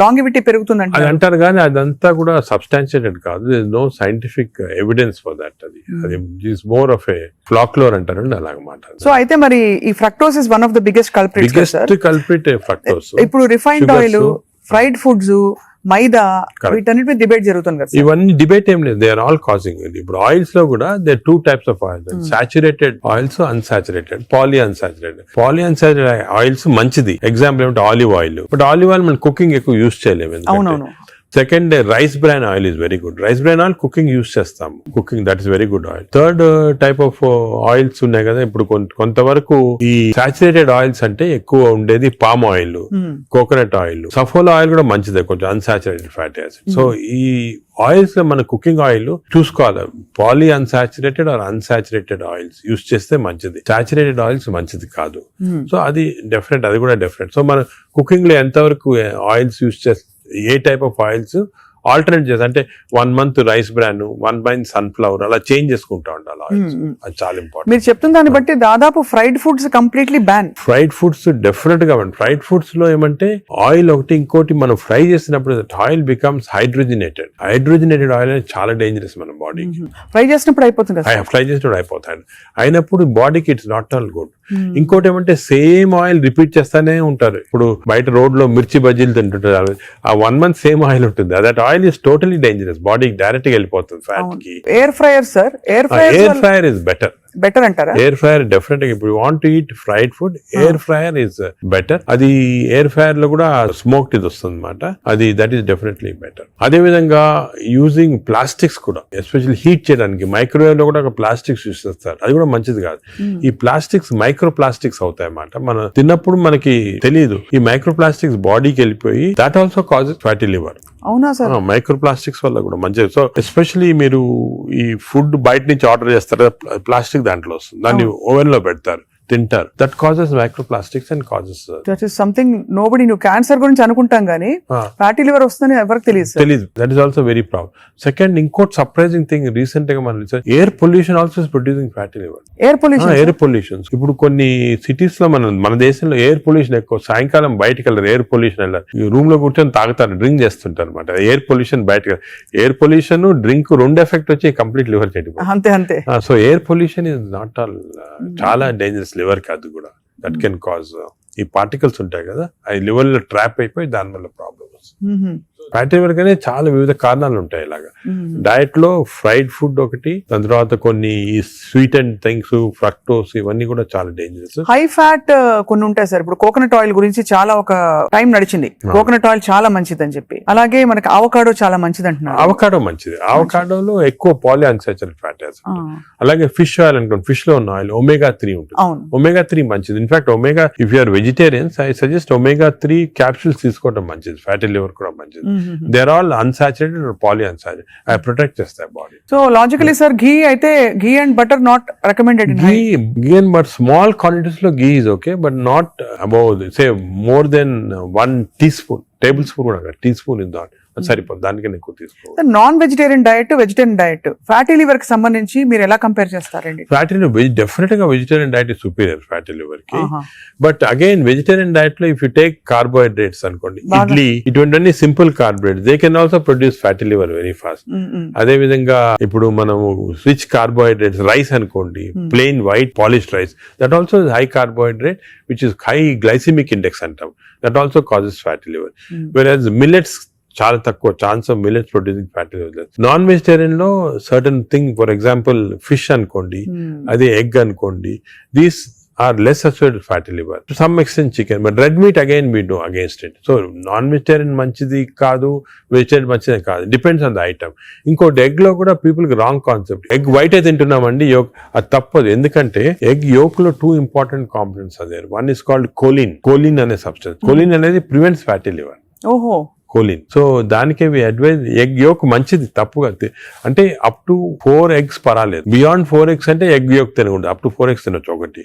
లాంగివిటీ పెరుగుతుందంట అది అంటారు, కానీ అదంతా కూడా సబ్స్టాన్షియేటెడ్ కాదు. No scientific evidence for that. అది is more of a folklore అంటారు అలాగమాట. సో అయితే మరి ఈ fructose is one of the biggest culprit fructose. ఇప్పుడు refined oil, fried foods, maida, వీటన్నిటి డిబేట్ జరుగుతుంది కదా. ఇవన్నీ డిబేట్ ఏం లేదు, దే ఆర్ ఆల్ కాజింగ్. ఇప్పుడు ఆయిల్స్ లో కూడా they 2 types of oils, saturated oils, unsaturated, poly unsaturated oils మంచిది. ఎగ్జాంపుల్ ఏమంటే olive oil. But olive oil మనం కుకింగ్ ఎక్కువ యూజ్ చేయలేము. అవునవును. Second, rice bran oil is very good. Rice bran oil cooking use చేస్తాము, cooking that is very good oil. Third type of oils ఉన్నాయి కదా ఇప్పుడు కొంతవరకు. ఈ సాచురేటెడ్ ఆయిల్స్ అంటే ఎక్కువ ఉండేది palm oil, coconut oil, Saffola oil కూడా మంచిదే, కొంచెం అన్సాచురేటెడ్ ఫ్యాటీ యాసిడ్. సో ఈ ఆయిల్స్ లో మన కుకింగ్ ఆయిల్ చూసుకోవాలి, poly unsaturated or unsaturated oils use చేస్తే మంచిది. సాచురేటెడ్ ఆయిల్స్ మంచిది కాదు. సో అది డిఫరెంట్, అది కూడా డిఫరెంట్. సో మన కుకింగ్ లో ఎంతవరకు ఆయిల్స్ యూజ్ చేస్తే, ఏ టైప్ ఆఫ్ ఆయిల్స్ ఆల్టర్నేట్ చేసి, అంటే 1 month rice bran, 1 month sunflower, అలా చేంజ్ చేసుకుంటా ఉండాలి ఆయిల్స్. అది చాలా ఇంపార్టెంట్. మీరు చెప్తున్న దాన్ని బట్టి దాదాపు fried foods completely ban. Fried foods definite గా ఫ్రైడ్ ఫుడ్స్ లో ఏమంటే ఆయిల్ ఒకటి, ఇంకోటి మనం ఫ్రై చేసినప్పుడు ఆయిల్ బికమ్స్ హైడ్రోజనేటెడ్ ఆయిల్ అనేది చాలా డేంజరస్ మన బాడీకి. ఫ్రై చేసినప్పుడు అయిపోతుంది, అయిపోతాయి. అయినప్పుడు బాడీకి ఇట్స్ నాట్ ఆల్ గుడ్. ఇంకోటి ఏమంటే సేమ్ ఆయిల్ రిపీట్ చేస్తానే ఉంటారు. ఇప్పుడు బయట రోడ్ లో మిర్చి బజ్జీలు తింటుంటారు, ఆ 1 month సేమ్ ఆయిల్ ఉంటుంది. That oil is totally dangerous, బాడీకి డైరెక్ట్ గా వెళ్ళిపోతుంది ఫ్యాట్ కి. Air fryer sir, air fryer is better అంటారా? ఎయిర్ ఫ్రైయర్ డెఫినెట్ గా, ఇప్పుడు want to eat fried food, air fryer is better. అది ఎయిర్ ఫ్రైయర్ లో కూడా స్మోక్డ్ ఇది వస్తుంది అనమాట, అది దట్ ఈస్ డెఫినెట్లీ బెటర్. అదే విధంగా యూజింగ్ ప్లాస్టిక్స్ కూడా, ఎస్పెషల్లీ హీట్ చేయడానికి మైక్రోవేవ్ లో కూడా ప్లాస్టిక్స్ యూజ్ చేస్తారు, అది కూడా మంచిది కాదు. ఈ ప్లాస్టిక్స్ మైక్రో ప్లాస్టిక్స్ అవుతాయి అన్నమాట, మనం తిన్నప్పుడు మనకి తెలియదు. ఈ మైక్రో ప్లాస్టిక్స్ బాడీకి వెళ్ళిపోయి that also causes fatty liver. అవునా సార్? మైక్రో ప్లాస్టిక్స్ వల్ల కూడా మంచిది. సో ఎస్పెషల్లీ మీరు ఈ ఫుడ్ బయట నుంచి ఆర్డర్ చేస్తారు, ప్లాస్టిక్ దాంట్లో వస్తుంది, దాన్ని ఓవెన్ లో పెడతారు, తింటారు. That causes micro plastics and causes that is something nobody. నువ్వు క్యాన్సర్ గురించి అనుకుంటాం కానీ ఫ్యాటీ లివర్ వస్తుందని ఎవరికి తెలియదు. That is also very problem. Second, ఇంకోటి సర్ప్రైజింగ్ థింగ్, రీసెంట్ గా మనం air pollution also is producing fatty liver. Air pollution ఇప్పుడు కొన్ని సిటీస్ లో మన దేశంలో ఎయిర్ పొల్యూషన్ ఎక్కువ. సాయంకాలం బయటకు వెళ్ళారు, ఎయిర్ పొల్యూషన్ వెళ్ళారు, రూమ్ లో కూర్చొని తాగుతారు, డ్రింక్ చేస్తుంటారు అనమాట. ఎయిర్ పొల్యూషన్ బయటకు, ఎయిర్ పొల్యూషన్ డ్రింక్ 2 ఎఫెక్ట్ వచ్చి కంప్లీట్ లివర్ చెడిపోతుంది. అంతే. So air pollution is not all, చాలా డేంజరస్ లివర్ కి. అది కూడా దట్ కెన్ కాజ్, ఈ పార్టికల్స్ ఉంటాయి కదా, అవి లివర్ లో ట్రాప్ అయిపోయి దాని వల్ల ప్రాబ్లమ్ వస్తుంది. ఫ్యాటీ లివర్ కానీ చాలా వివిధ కారణాలు ఉంటాయి. ఇలాగా డయట్ లో ఫ్రైడ్ ఫుడ్ ఒకటి, దాని తర్వాత కొన్ని స్వీట్ అండ్ థింగ్స్, ఫ్రక్టోస్, ఇవన్నీ కూడా చాలా డేంజరస్. హై ఫ్యాట్ కొన్ని ఉంటాయి సార్. ఇప్పుడు కోకోనట్ ఆయిల్ గురించి చాలా ఒక టైం నడిచింది, కోకోనట్ ఆయిల్ చాలా మంచిది అని చెప్పి. అలాగే మనకి అవకాడో చాలా మంచిది అంటున్నారు. అవకాడో మంచిది, అవకాడోలో ఎక్కువ పాలీ అన్సాచురేటెడ్ ఫ్యాటీ యాసిడ్. అలాగే ఫిష్ ఆయిల్ అనుకోండి, ఫిష్ లో ఉన్న ఆయిల్ omega 3 ఉంటుంది. omega 3 మంచిది. In fact omega, if you are vegetarians, I suggest omega 3 capsules తీసుకోవడం మంచిది. ఫ్యాటీ లివర్ కూడా మంచిది. They are all unsaturated or poly unsaturated, అవి ప్రొటెక్ట్ చేస్తాయి body. So logically sir, ghee అయితే, ghee and butter not recommended. Ghee and butter small quantities లో ghee is okay, but not above say more than 1 teaspoon, table spoon కూడా, tea spoon is not సరిపోతుంది, దానికన్నా ఎక్కువ తీసుకోవాలి. Non vegetarian diet, vegetarian diet, fatty liver కి సంబంధించి మీరు ఎలా కంపేర్ చేస్తారండి? ఫ్యాటీ లివర్ డెఫినెట్ గా vegetarian diet is superior fatty liver కి. బట్ అగైన్ వెజిటేరియన్ డయట్ లో ఇఫ్ యూ టేక్ కార్బోహైడ్రేట్స్ అనుకోండి, ఇడ్లీ, ఇటువంటి simple carbohydrates, they can also produce fatty liver very fast. అదే విధంగా ఇప్పుడు మనము రిచ్ కార్బోహైడ్రేట్స్, రైస్ అనుకోండి, plain white polished rice, that also is high carbohydrate which is high glycemic index అంటాం, that also causes fatty liver. Whereas millets చాలా తక్కువ chance of millets producing fatty liver. Non vegetarian లో certain thing, for example fish అనుకోండి, అదే egg అనుకోండి, these are less associated with fatty liver. To some extent chicken, but red meat again we do against it. So non-vegetarian manchidi kaadu, vegetarian manchidi kaadu. Depends on the item. ఇంకోటి egg లో కూడా people కి wrong concept. Egg white అయితే తింటున్నామండి, yoke అది తప్పదు. ఎందుకంటే egg yolk లో 2 important components అదే. వన్ ఇస్ కాల్డ్ కోలిన్ అనే సబ్స్టెన్స్. కోలిన్ అనేది ప్రివెంట్స్ ఫ్యాటీ లివర్. ఓహో. కోలిన్. సో దానికి అడ్వైజ్ ఎగ్ యోక్ మంచిది, తప్పుగా అంటే అప్ టు 4 eggs పర్వాలేదు. బియాండ్ 4 eggs అంటే ఎగ్ యోక్ తినకూడదు. అప్ టు 4 eggs తినొచ్చు ఒకటి.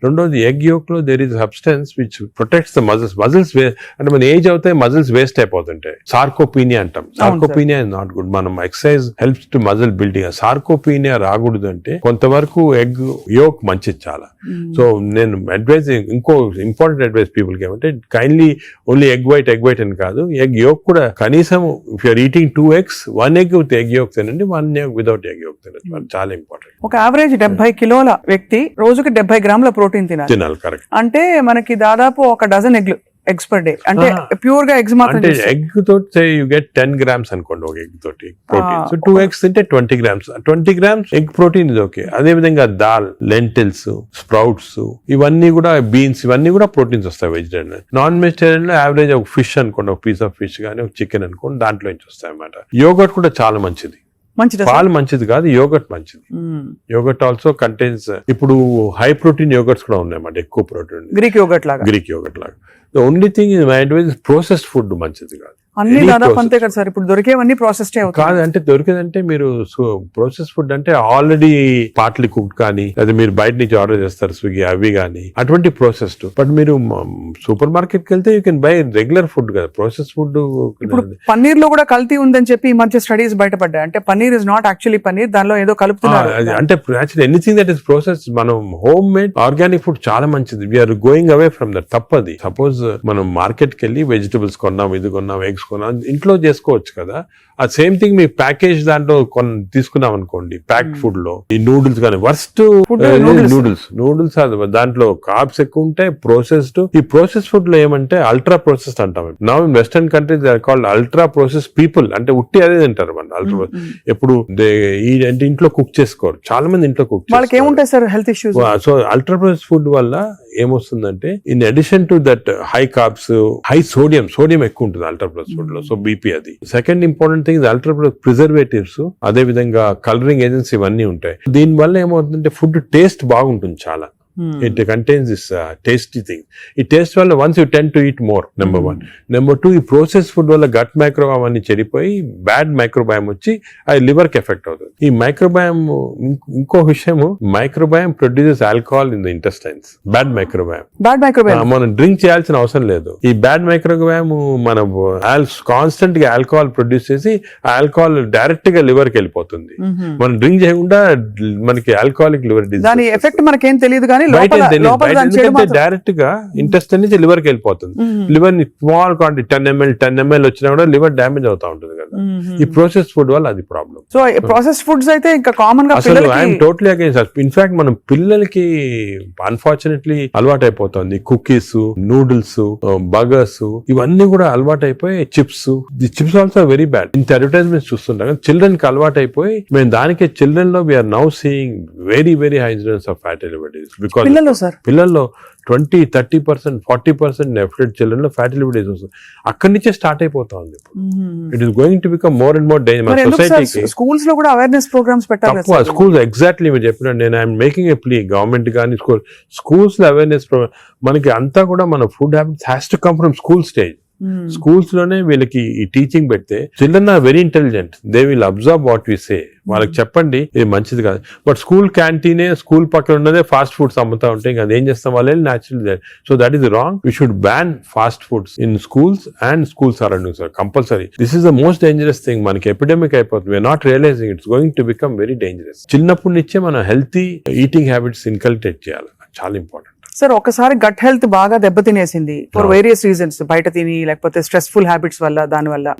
రెండోది ఎగ్ యోక్ లో there is substance which protects the muscles. అంటే మన ఏజ్ అవుతే మజిల్స్ వేస్ట్ అయిపోతుంటాయి. సార్కోపీనియా అంటాం. Sarcopenia is not good. మనం exercise helps to muscle building. Sarcopenia రాకూడదు అంటే కొంతవరకు ఎగ్ యోక్ మంచిది చాలా. సో నేను అడ్వైజ్, ఇంకో ఇంపార్టెంట్ అడ్వైజ్ పీపుల్ కి ఏమంటే కైండ్లీ ఓన్లీ ఎగ్ వైట్ అని కాదు, ఎగ్ యోక్ కూడా కనీసం if you're eating 2 eggs, 1 egg with egg yolk తినండి, 1 egg వితౌట్ ఎగ్ యోక్ తినండి. చాలా ఇంపార్టెంట్. ఒక యావరేజ్ 70 కిలోల వ్యక్తి రోజుకి 70 గ్రాముల ప్రోటీన్ తినాలి. కరెక్ట్. అంటే మనకి దాదాపు ఒక డజన్ ఎగ్స్ పర్ డే. అంటే ప్యూర్ గా ఎగ్స్ మాత్రం. అంటే ఎగ్ తోటి యూ గెట్ 10 grams అనుకోండి ఒక ఎగ్ తోటి ప్రోటీన్. సో 2 eggs తింటే 20 grams. 20 grams ఎగ్ ప్రోటీన్ ఇది ఓకే. అదే విధంగా దాల్, లెంటిల్స్, స్ప్రౌట్స్, ఇవన్నీ కూడా బీన్స్, ఇవన్నీ కూడా ప్రోటీన్స్ వస్తాయి వెజిటేరియన్. నాన్ వెజిటేరియన్ లో యావరేజ్ ఒక ఫిష్ అనుకోండి, ఒక పీస్ ఆఫ్ ఫిష్ కానీ ఒక చికెన్ అనుకోండి, దాంట్లో నుంచి వస్తాయి అన్నమాట. యోగర్ట్ కూడా చాలా మంచిది. పాలు మంచిది కాదు, యోగర్ట్ మంచిది. యోగర్ట్ ఆల్సో కంటైన్స్, ఇప్పుడు హై ప్రోటీన్ యోగర్ట్స్ కూడా ఉన్నాయన్నమాట, ఎక్కువ ప్రోటీన్. గ్రీక్ యోగర్ట్ లాగా. The only thing is my advice is processed food మంచిది కాదు. అన్ని దాదాపు అంతే కదా సార్. ఇప్పుడు దొరికేవన్నీ ప్రాసెస్డ్ కాదు. అంటే దొరికేదంటే మీరు ప్రాసెస్ ఫుడ్ అంటే ఆల్రెడీ పార్ట్లీ కుక్డ్ కానీ, లేదా మీరు బయట నుంచి ఆర్డర్ చేస్తారు స్విగ్గీ అవి కానీ, అటువంటి ప్రాసెస్డ్. బట్ మీరు సూపర్ మార్కెట్ కి వెళ్తే you can buy regular food కదా. Process food. ఇప్పుడు పన్నీర్ లో కూడా కల్తీ ఉందని చెప్పి ఈ మధ్య స్టడీస్ బయటపడ్డాయి. అంటే paneer is not actually paneer, దానిలో ఏదో కలుపుతున్నారు. అంటే actually anything that is process, మనం హోమ్ మేడ్ ఆర్గానిక్ ఫుడ్ చాలా మంచిది. We're going away from that. తప్పది. సపోజ్ మనం మార్కెట్ కి వెళ్ళి వెజిటబుల్స్ కొన్నాం, ఇది కొన్నాం, ఎగ్స్ కొన్నాం, ఇంట్లో చేసుకోవచ్చు కదా. ఆ సేమ్ థింగ్ మీ ప్యాకేజ్ దాంట్లో తీసుకున్నాం అనుకోండి, ప్యాక్డ్ ఫుడ్ లో ఈ నూడిల్స్ కానీ వర్స్ట్ నూడిల్స్ దాంట్లో కార్బ్స్ ఎక్కువ ఉంటాయి, ప్రాసెస్డ్. ఈ ప్రాసెస్ ఫుడ్ లో ఏమంటే అల్ట్రా ప్రాసెస్డ్ అంటాం. Now in western countries they are called ultra process people. అంటే ఉట్టి అదే తింటారు మన అల్ట్రా. ఎప్పుడు అంటే ఇంట్లో కుక్ చేసుకోరు చాలా మంది. ఇంట్లో కుక్ వాళ్ళకి ఏముంటాయి sir health issues. So ultra process food వల్ల ఏమొస్తుందంటే in addition to that high carbs, high sodium ఎక్కువ ఉంటుంది అల్ట్రా ప్రాసెస్ ఫుడ్ లో. సో బీపీ అది. Second important thing ultra preservatives, అదే విధంగా కలరింగ్ ఏజెంట్స్ ఇవన్నీ ఉంటాయి. దీని వల్ల ఏమవుతుందంటే ఫుడ్ టేస్ట్ బాగుంటుంది చాలా. It contains this tasty thing. ఈ టేస్ట్ వల్ల once you tend to eat more, number 1. Number 2, ఈ ప్రాసెస్ ఫుడ్ వల్ల గట్ మైక్రోబయామ్ అన్ని చెడిపోయి బ్యాడ్ మైక్రోబయామ్ వచ్చి అది లివర్ కి ఎఫెక్ట్ అవుతుంది. ఈ మైక్రోబయామ్, ఇంకో విషయము, microbiome produces alcohol in the intestines. Bad microbiome మనం డ్రింక్ చేయాల్సిన అవసరం లేదు. ఈ బ్యాడ్ మైక్రోబయామ్ మనం కాన్స్టెంట్ గా ఆల్కహాల్ ప్రొడ్యూస్ చేసి ఆల్కహాల్ డైరెక్ట్ గా లివర్ కి వెళ్ళిపోతుంది. మనం డ్రింక్ చేయకుండా మనకి ఆల్కహాలిక్ లివర్ డిసీజ్. దాని ఎఫెక్ట్ మనకేం తెలియదు కానీ డైరెక్ట్ గా ఇంటెస్టైన్ నుంచి లివర్ కి వెళ్ళిపోతుంది. లివర్ ని స్మాల్ క్వాంటిటీ 10 ml వచ్చినా కూడా లివర్ డ్యామేజ్ అవుతా ఉంటుంది కదా. ఈ ప్రాసెస్ ఫుడ్ వల్ల అది ప్రాబ్లం. సో ప్రాసెస్ ఫుడ్స్ అయితే ఇంకా కామన్ గా అసలు ఐఎమ్ టోటలీ అగైన్స్. ఇన్ఫాక్ట్ మనం పిల్లలకి అన్ఫార్చునేట్లీ అలవాటు అయిపోతుంది. కుకీస్, నూడిల్స్, బర్గర్స్ ఇవన్నీ కూడా అలవాటు అయిపోయి, చిప్స్ ఆల్సో వెరీ బ్యాడ్. ఇంత అడ్వర్టైజ్మెంట్స్ చూస్తుంటాం. చిల్డ్రన్ కి అలవాటు అయిపోయి మేము దానికి చిల్డ్రన్ లో we're now seeing very high incidence of fatty liver disease. పిల్లల్లో 20, 30%, 40% డెఫినెట్ చిల్డ్రన్ లో ఫ్యాటీ లివర్ డిసీజ్ వస్తుంది. అక్కడి నుంచే స్టార్ట్ అయిపోతా ఉంది. It is going to become more and more danger. సొసైటీకి స్కూల్స్ లో కూడా అవేర్నెస్ ప్రోగ్రామ్స్ పెట్టాలి. స్కూల్స్ ఎగ్జాక్ట్లీ మీరు చెప్పినట్టు నేను I'm making a plea. Government కానీ స్కూల్స్ లో అవేర్నెస్ ప్రోగ్రామ్. మనకి అంతా కూడా మన food habits has to come from school stage. Schools లోనే వీళ్ళకి ఈ టీచింగ్ పెడితే children are very intelligent. They will observe what we say. వాళ్ళకి చెప్పండి ఇది మంచిది కాదు. బట్ స్కూల్ క్యాంటీనే, స్కూల్ పక్కన ఉన్నదే ఫాస్ట్ ఫుడ్స్ అమ్ముతా ఉంటాయి. ఇంకా అదేం చేస్తాం వాళ్ళు natural. So that is wrong. We should ban fast foods in schools and school surroundings compulsory. This is the most dangerous thing. మనకి ఎపిడమిక్ అయిపోతుంది. We're not realizing it's going to become very dangerous. చిన్నప్పటి నుంచే మనం healthy eating habits inculcate చేయాలి. చాలా important. Sir ఒకసారి gut health బాగా దెబ్బతినేసింది ఫర్ వేరియస్ రీజన్స్, బయట తిని లేకపోతే స్ట్రెస్ఫుల్ హ్యాబిట్స్ వల్ల,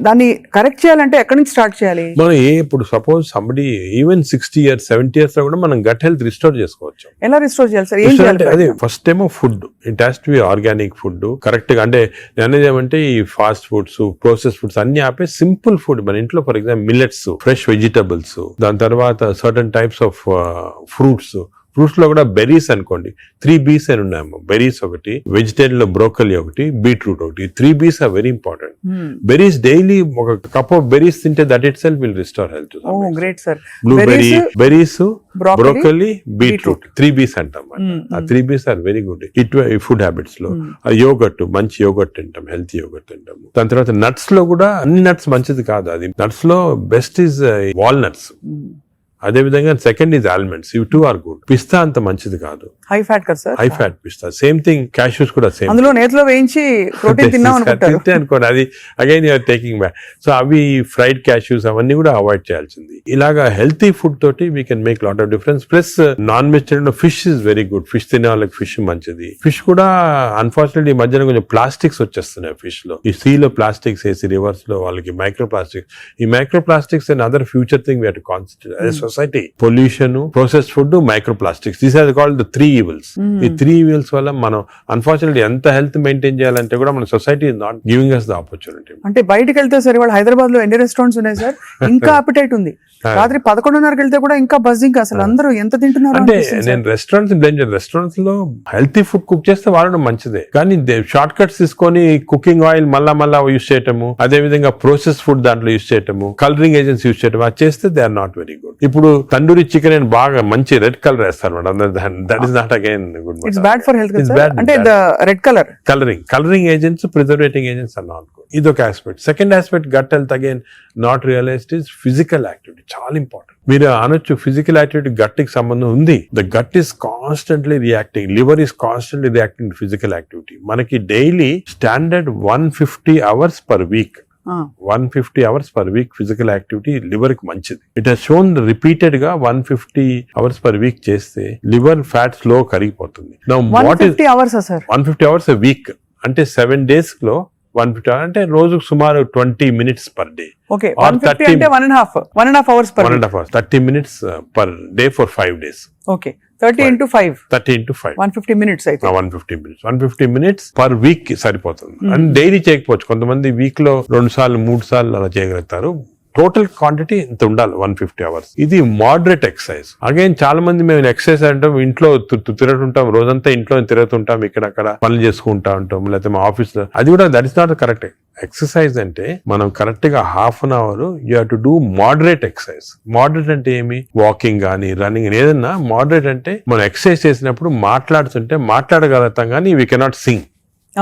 దాన్ని కరెక్ట్ చేయాలంటే ఎక్కడి నుంచి స్టార్ట్ చేయాలి? మనం ఇప్పుడు suppose somebody even 60 years 70 years లో కూడా మనం గట్ హెల్త్ రిస్టోర్ చేసుకోవచ్చు. ఎలా రిస్టోర్ చేయాలి సార్? ఏం చేయాలి? అదే ఫస్ట్ ఏమో food. It has to be organic food correct గా. అంటే అనేది ఏమంటే ఈ ఫాస్ట్ ఫుడ్స్, ప్రాసెస్ ఫుడ్స్ అన్ని ఆపే సింపుల్ ఫుడ్ మన ఇంట్లో. For example millets, fresh vegetables, దాని తర్వాత certain types of fruits, fruits లో కూడా బెర్రీస్ అనుకోండి, 3 Bs అని ఉన్నాయమ్మా. బెర్రీస్ ఒకటి, వెజిటేరియన్ లో బ్రోకలీ ఒకటి, బీట్రూట్ ఒకటి. 3 Bs are very important. Berries daily ఒక కప్ ఆఫ్ బెర్రీస్ తింటే that itself will restore health. Great sir. Blueberry, berries, broccoli, broccoli, beetroot, 3 Bs అంటాం. ఆ 3 Bs ఆర్ వెరీ గుడ్ ఈ food habits లో. Yogurt, మంచి yogurt తింటాం, healthy yogurt తింటాము. దాని తర్వాత నట్స్ లో కూడా అన్ని నట్స్ మంచిది కాదు. అది నట్స్ లో బెస్ట్ ఈజ్ వాల్నట్స్. అదే విధంగా సెకండ్ ఈజ్ ఆల్మండ్స్. ఇవి 2 ఆర్ గుడ్. పిస్తా అంత మంచిది కాదు, హై ఫ్యాట్ కదా సార్. హై ఫ్యాట్ పిస్తా. సేమ్ థింగ్ క్యాష్యూస్ కూడా సేమ్. అందులో నేతిలో వేయించి ప్రోటీన్ తిన్నాం అనుకుంటారు. అనుకోండి, అది again you're taking back. So అవి ఫ్రైడ్ క్యాష్యూస్ అవన్నీ కూడా అవాయిడ్ చేయాల్సింది. ఇలాగా హెల్తీ ఫుడ్ తోటి we can make lot of difference. Plus non vegetarian fish is very good. Fish తినే వాళ్ళకి ఫిష్ మంచిది. ఫిష్ కూడా అన్ఫార్చునేట్లీ ఈ మధ్యన కొంచెం ప్లాస్టిక్స్ వచ్చేస్తున్నాయి ఫిష్ లో. ఈ సీ లో ప్లాస్టిక్స్ వేసి రివర్స్ లో వాళ్ళకి మైక్రో ప్లాస్టిక్స్. ఈ micro plastics and other future thing we have to concentrate as society. Pollution, processed food, micro plastics, these are called the 3 evils. ఈ 3 evils వల్ల మనం అన్ఫార్చునేట్లీ ఎంత హెల్త్ మెయింటైన్ చేయాలంటే కూడా మన society is not giving us the opportunity. అంటే బయటకు వెళ్తే సార్ ఇవాళ హైదరాబాద్ లో ఎన్ని రెస్టారెంట్స్ ఉన్నాయి సార్, ఇంకా అపిటైట్ ఉంది. రాత్రి 11:30కి వెళ్తే కూడా ఇంకా బజ్జింగ్. అసలు అందరూ ఎంత తింటున్నారు అంటే నేను రెస్టారెంట్స్ బ్లేమ్ చేయను. రెస్టారెంట్స్ లో హెల్తీ ఫుడ్ కుక్ చేస్తే వాడడం మంచిదే, కానీ షార్ట్ కట్స్ తీసుకొని కుకింగ్ ఆయిల్ మళ్ళా యూస్ చేయటము, అదే విధంగా ప్రాసెస్ ఫుడ్ దాంట్లో యూస్ చేయటము, కలరింగ్ ఏజెంట్స్ యూస్ చేయటం, అది చేస్తే they are not very good. ఇప్పుడు తండూరి చికెన్ అని బాగా మంచి రెడ్ కలర్ వేస్తారు madam. That is not again good. It's bad for health. అంటే red colour colouring agents, preservating agents are not good. ఇది ఒక aspect. Second aspect gut health again not realised is physical activity. చాలా important. మీరు అనొచ్చు physical activity gut కి సంబంధం ఉంది. The gut is constantly reacting, liver is constantly reacting to physical activity. మనకి daily standard 150 hours per week, 150 hours per week physical activity liver కి మంచిది. It has shown repeated గా 150 hours per week చేస్తే liver fat slow కరిగిపోతుంది. 150 hours sir, 150 hours a week అంటే 7 days లో 150 hours అంటే రోజుకు సుమారు 20 minutes పర్ డే. ఓకే, 150 అంటే 1.5 hours per 1.5 hours, 30 minutes per day for 5 days. Okay, 30 into 5 150 minutes అయితే 150 minutes పర్ వీక్ సరిపోతుంది. అండ్ డైలీ చేయకపోవచ్చు, కొంతమంది వీక్ లో 2 సార్లు 3 సార్లు అలా చేయగలుగుతారు. టోటల్ క్వాంటిటీ ఇంత ఉండాలి 150 hours. ఇది మోడరేట్ ఎక్సర్సైజ్. అగైన్ చాలా మంది మేము ఎక్సర్సైజ్ అంటాం, ఇంట్లో తిరుగుతుంటాం, రోజంతా ఇంట్లో తిరుగుతుంటాం, ఇక్కడక్కడ పనులు చేసుకుంటా ఉంటాం, లేకపోతే మా ఆఫీస్ లో. అది కూడా that is not correct. Exercise అంటే మనం కరెక్ట్ గా ½ an hour you have to do moderate exercise. Moderate అంటే ఏమి? వాకింగ్ కానీ రన్నింగ్, ఏదన్నా మోడరేట్ అంటే మనం ఎక్సర్సైజ్ చేసినప్పుడు మాట్లాడుతుంటే మాట్లాడగలుగుతాం కానీ వీ కెనాట్ సింగ్.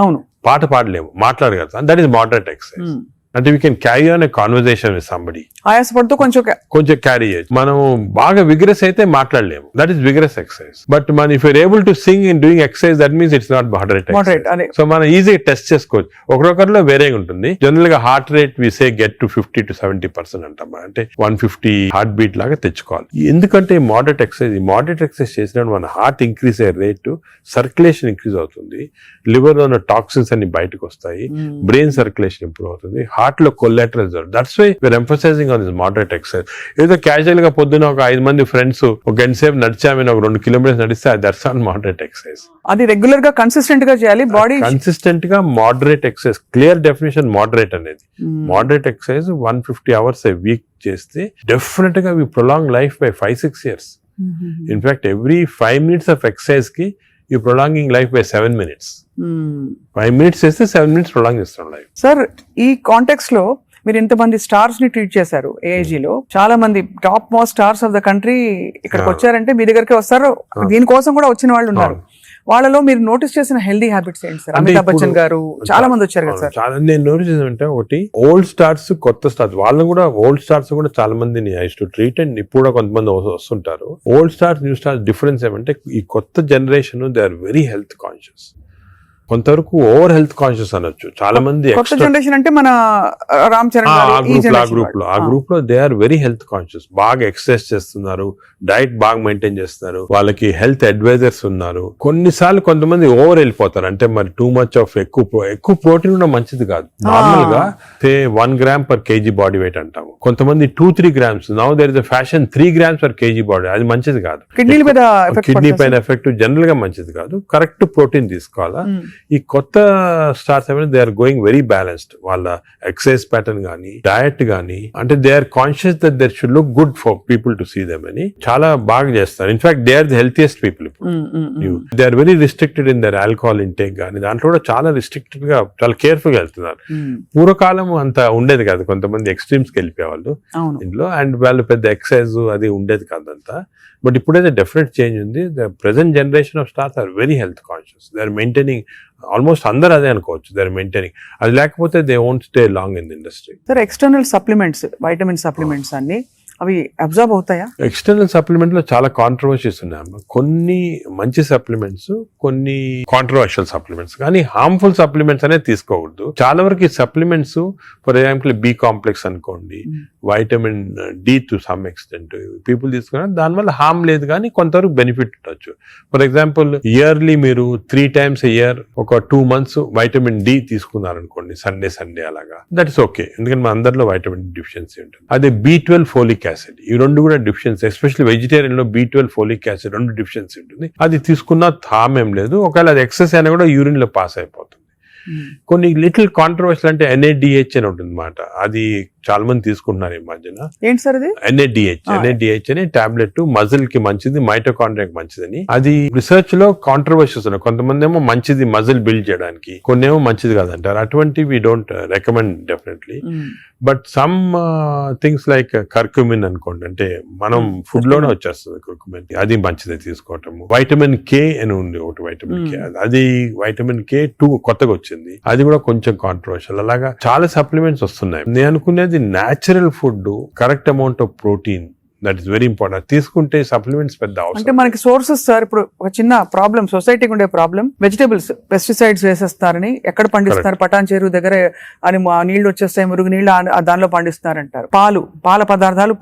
అవును, పాట పాడలేము, మాట్లాడగలుగుతాం. That is moderate exercise. అంటే we can carry on a conversation with somebody. ఆయాసపడుతూ కొంచెం క్యారీ చేయొచ్చు. మనం బాగా విగ్రెస్ అయితే మాట్లాడలేము, that is vigorous exercise. But మన if you're able to sing in doing exercise, that means it's not moderate. So మనం ఈజీగా టెస్ట్ చేసుకోవచ్చు. ఒకరొకరిలో వేరేగా ఉంటుంది. జనరల్ గా heart rate we say get to 50 to 70% అంటాం. అంటే 150 హార్ట్ బీట్ లాగా తెచ్చుకోవాలి. ఎందుకంటే మోడరేట్ ఎక్సర్సైజ్ చేసినప్పుడు మన హార్ట్ ఇంక్రీజ్ అయ్యే రేటు, సర్క్యులేషన్ ఇంక్రీజ్ అవుతుంది, లివర్ లో ఉన్న టాక్సిన్స్ అన్ని బయటకు వస్తాయి, బ్రెయిన్ సర్క్యులేషన్ ఇంప్రూవ్ అవుతుంది, హార్ట్ లో collateral. That's why we're emphasising on this moderate exercise. ఏదో క్యాజువల్ గా పొద్దున ఒక 5 మంది ఫ్రెండ్స్ ఒక గంట సేపు నడిచామని ఒక 2 kilometers నడిస్తే దట్స్ ఆన్ మోడరేట్ ఎక్సర్సైజ్. అది రెగ్యులర్ గా కన్సిస్టెంట్ గా చేయాలి. బాడీ కన్సిస్టెంట్ గా moderate exercise. Clear definition moderate అనేది. Moderate exercise 150 hours a week చేస్తే డెఫినెట్ గా we prolong life by 5-6 years. In fact every 5 minutes of exercise కి you prolonging life by 7 minutes. 5 minutes చేస్తే 7 minutes prolong చేస్తాం life. Sir, ఈ context లో మీరు ఇంతమంది స్టార్స్ ని ట్రీట్ చేశారు. AIG లో చాలా మంది top most stars of the country ఇక్కడికి వచ్చారంటే మీ దగ్గరికి వస్తారు. దీనికోసం కూడా వచ్చిన వాళ్ళు ఉన్నారు. వాళ్ళలో మీరు నోటీస్ చేసిన హెల్దీ హ్యాబిట్స్ ఏంటి సార్? అమితాబ్ బచ్చన్ గారు చాలా మంది వచ్చారు కదా సార్. చాలా నేను నోటీస్ చేసానంటే, ఒకటి ఓల్డ్ స్టార్స్, కొత్త స్టార్స్. వాళ్ళని కూడా ఓల్డ్ స్టార్స్ కూడా చాలా మందిని ఐ టు ట్రీట్. అండ్ ఇప్పుడు కూడా కొంతమంది వస్తుంటారు. Old stars, new stars difference ఏమంటే, ఈ కొత్త generation they are very health conscious. కొంతవరకు ఓవర్ హెల్త్ కాన్షియస్ అనొచ్చు. చాలా మంది కొత్త జనరేషన్ అంటే మన రామ్ చరణ్ ఆ గ్రూప్ లో they are very health conscious. బాగా ఎక్సర్సైజ్ చేస్తున్నారు, డైట్ బాగా మెయింటైన్ చేస్తున్నారు, వాళ్ళకి హెల్త్ అడ్వైజర్స్ ఉన్నారు. కొన్నిసార్లు కొంతమంది ఓవర్ వెళ్ళిపోతారు. అంటే మరి టూ మచ్ ఆఫ్ ఎక్కువ ప్రోటీన్ కూడా మంచిది కాదు. నార్మల్ గా 1 gram per kg body weight అంటాము. కొంతమంది 2-3 grams. Now there is a fashion 3 grams per kg body. అది మంచిది కాదు. కిడ్నీ పైన ఎఫెక్ట్ జనరల్ గా మంచిది కాదు. కరెక్ట్ ప్రోటీన్ తీసుకోవాలా. ఈ కొత్త స్టార్స్ ఏమైనా they are going very balanced. వాళ్ళ ఎక్సర్సైజ్ ప్యాటర్న్ కానీ డయట్ కానీ అంటే they are conscious that their should look good for people to see them అని చాలా బాగా చేస్తారు. In fact they are the healthiest people ఇప్పుడు. They are very restricted in their alcohol intake కానీ దాంట్లో కూడా చాలా రిస్ట్రిక్టెడ్ గా చాలా కేర్ఫుల్ గా వెళ్తున్నారు. పూర్వకాలం అంత ఉండేది కాదు, కొంతమంది ఎక్స్ట్రీమ్స్ కి వెళ్ళిపోయేవాళ్ళు ఇంట్లో, అండ్ వాళ్ళు పెద్ద ఎక్సర్సైజ్ అది ఉండేది కాదంతా. బట్ ఇప్పుడైతే డెఫినెట్ చేంజ్ ఉంది. The present generation of stars are very health conscious. They are maintaining almost అందరూ అదే అనుకోవచ్చు. They are maintaining. అది లేకపోతే they won't stay long in the industry. Sir external supplements, vitamin supplements అన్ని అవి observe అవుతాయా? External supplement లో చాలా కాంట్రవర్సీస్ ఉన్నాయి. కొన్ని మంచి సప్లిమెంట్స్, కొన్ని కాంట్రవర్షియల్ సప్లిమెంట్స్, కానీ హార్మ్ఫుల్ సప్లిమెంట్స్ అనేది తీసుకోకూడదు. చాలా వరకు ఈ supplements for example B complex అనుకోండి, vitamin D to some extent people తీసుకున్నా దానివల్ల హార్మ్ లేదు, కానీ కొంతవరకు బెనిఫిట్ ఉండొచ్చు. ఫర్ ఎగ్జాంపుల్ ఇయర్లీ మీరు 3 times a year ఒక 2 months వైటమిన్ డి తీసుకున్నారనుకోండి, సండే అలాగా, దట్ ఇస్ ఓకే. ఎందుకంటే మన అందరిలో వైటమిన్ డిఫిషియన్సీ ఉంటుంది. అదే B12 ఫోలిక్ యాసిడ్, ఈ రెండు కూడా డిఫిషియన్సీ, ఎస్పెషల్లీ వెజిటేరియన్ లో B12 ఫోలిక్ యాసిడ్ రెండు డిఫిషియన్సీ ఉంటుంది. అది తీసుకున్న హార్మ్ ఏం లేదు. ఒకవేళ అది ఎక్సెస్ అయినా కూడా యూరిన్ లో పాస్ అయిపోతుంది. కొన్ని లిటిల్ కాంట్రవర్షియల్ అంటే NADH అని ఉంటుంది అన్నమాట. అది చాలా మంది తీసుకుంటున్నారు ఈ మధ్యన. ఏంటి సార్ అది? NADH అని టాబ్లెట్ మజిల్ కి మంచిది, మైటోకాండ్రియాకి మంచిదని. అది రిసర్చ్ లో కాంట్రవర్షియస్ ఉన్నాయి. కొంతమంది ఏమో మంచిది మజిల్ బిల్డ్ చేయడానికి, కొన్ని ఏమో మంచిది కాదంటారు. అటువంటి we don't recommend definitely. But some things like curcumin అనుకోండి, అంటే మనం ఫుడ్ లోనే వచ్చేస్తుంది కర్క్యూమిన్, అది మంచిది తీసుకోవటం. వైటమిన్ K అని ఉంది ఒకటి, వైటమిన్ K, అది వైటమిన్ K2 కొత్తగా వచ్చింది, అది కూడా కొంచెం కాంట్రవర్షియల్. అలాగా చాలా సప్లిమెంట్స్ వస్తున్నాయి. నేను అనుకునేది natural food, correct amount of protein, that is very important. తీసుకుంటే సప్లిమెంట్స్ పెద్ద అవసరం. అంటే మనకి సోర్సెస్ సార్, ఇప్పుడు ఒక చిన్న ప్రాబ్లం సొసైటీకి ఉండే ప్రాబ్లం, వెజిటబుల్స్ పెస్టిసైడ్స్ వేసేస్తారని, ఎక్కడ పండిస్తున్నారు, పటాన్ చెరువు దగ్గర అని నీళ్లు వచ్చేస్తాయి, మురుగు నీళ్లు దానిలో పండిస్తున్నారంటారు. పాల పదార్థాలు,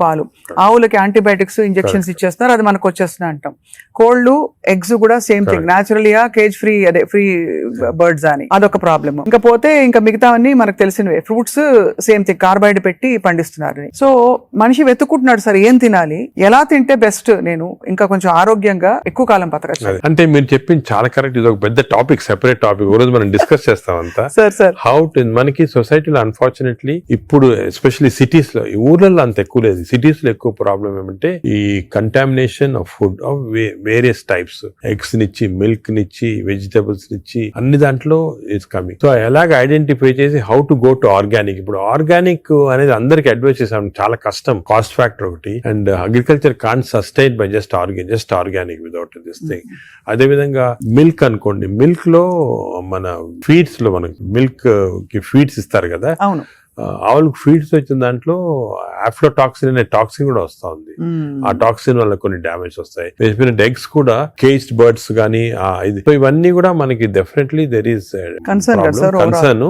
ఆవులకి యాంటీబయాటిక్స్ ఇంజెక్షన్స్ ఇచ్చేస్తున్నారు, అది మనకు వచ్చేస్తున్నాయి అంటాం. కోళ్లు, ఎగ్స్ కూడా సేమ్ థింగ్, న్యాచురల్గా కేజ్ ఫ్రీ, అదే ఫ్రీ బర్డ్స్ అని, అదొక ప్రాబ్లమ్. ఇంకా పోతే ఇంకా మిగతావన్నీ మనకు తెలిసినవే. ఫ్రూట్స్ సేమ్ థింగ్, కార్బైడ్ పెట్టి పండిస్తున్నారు. సో మనిషి వెతుక్కుంటున్నాడు సార్ ఏం తినాలి, ఎలా తింటే బెస్ట్, నేను ఇంకా కొంచెం ఆరోగ్యంగా ఎక్కువ కాలం బతకచ్చు. అంటే మీరు చెప్పింది చాలా కరెక్ట్. ఇది ఒక పెద్ద టాపిక్, సెపరేట్ టాపిక్, ఈ రోజు మనం డిస్కస్ చేస్తాం అంతా. సార్ హౌ టు, మనకి సొసైటీలో అన్ఫార్చునేట్లీ ఇప్పుడు ఎస్పెషల్లీ సిటీస్ లో, ఈ ఊర్లలో అంత ఎక్కువ లేదు, సిటీస్ లో ఎక్కువ ప్రాబ్లం ఏమంటే ఈ contamination of food of various types, eggs నిచ్చి, మిల్క్ నిచ్చి, వెజిటబుల్స్ నిచ్చి, అన్ని దాంట్లో ఇట్స్ కమింగ్. సో ఎలాగ ఐడెంటిఫై చేసి how to go to organic. ఇప్పుడు ఆర్గానిక్ అనేది అందరికి అడ్వైస్ చేసాం, చాలా కష్టం, కాస్ట్ ఫ్యాక్టర్ ఒకటి, and agriculture can't sustain by just organic without this thing. అదే విధంగా మిల్క్ అనుకోండి, మిల్క్ లో మన ఫీడ్స్ లో మనకి మిల్క్ కి ఫీడ్స్ ఇస్తారు కదా, అవును, ఆవులకు ఫీడ్స్ వచ్చిన దాంట్లో ఆఫ్లోటాక్సిన్ అనే టాక్సిన్ కూడా వస్తా ఉంది. ఆ టాక్సిన్ వల్ల కొన్ని డ్యామేజ్ వస్తాయి. ఎగ్స్ కూడా కేజ్డ్ బర్డ్స్ కానీ సో ఇవన్నీ కూడా మనకి డెఫినెట్లీ దెర్ ఈస్ కన్సర్న్.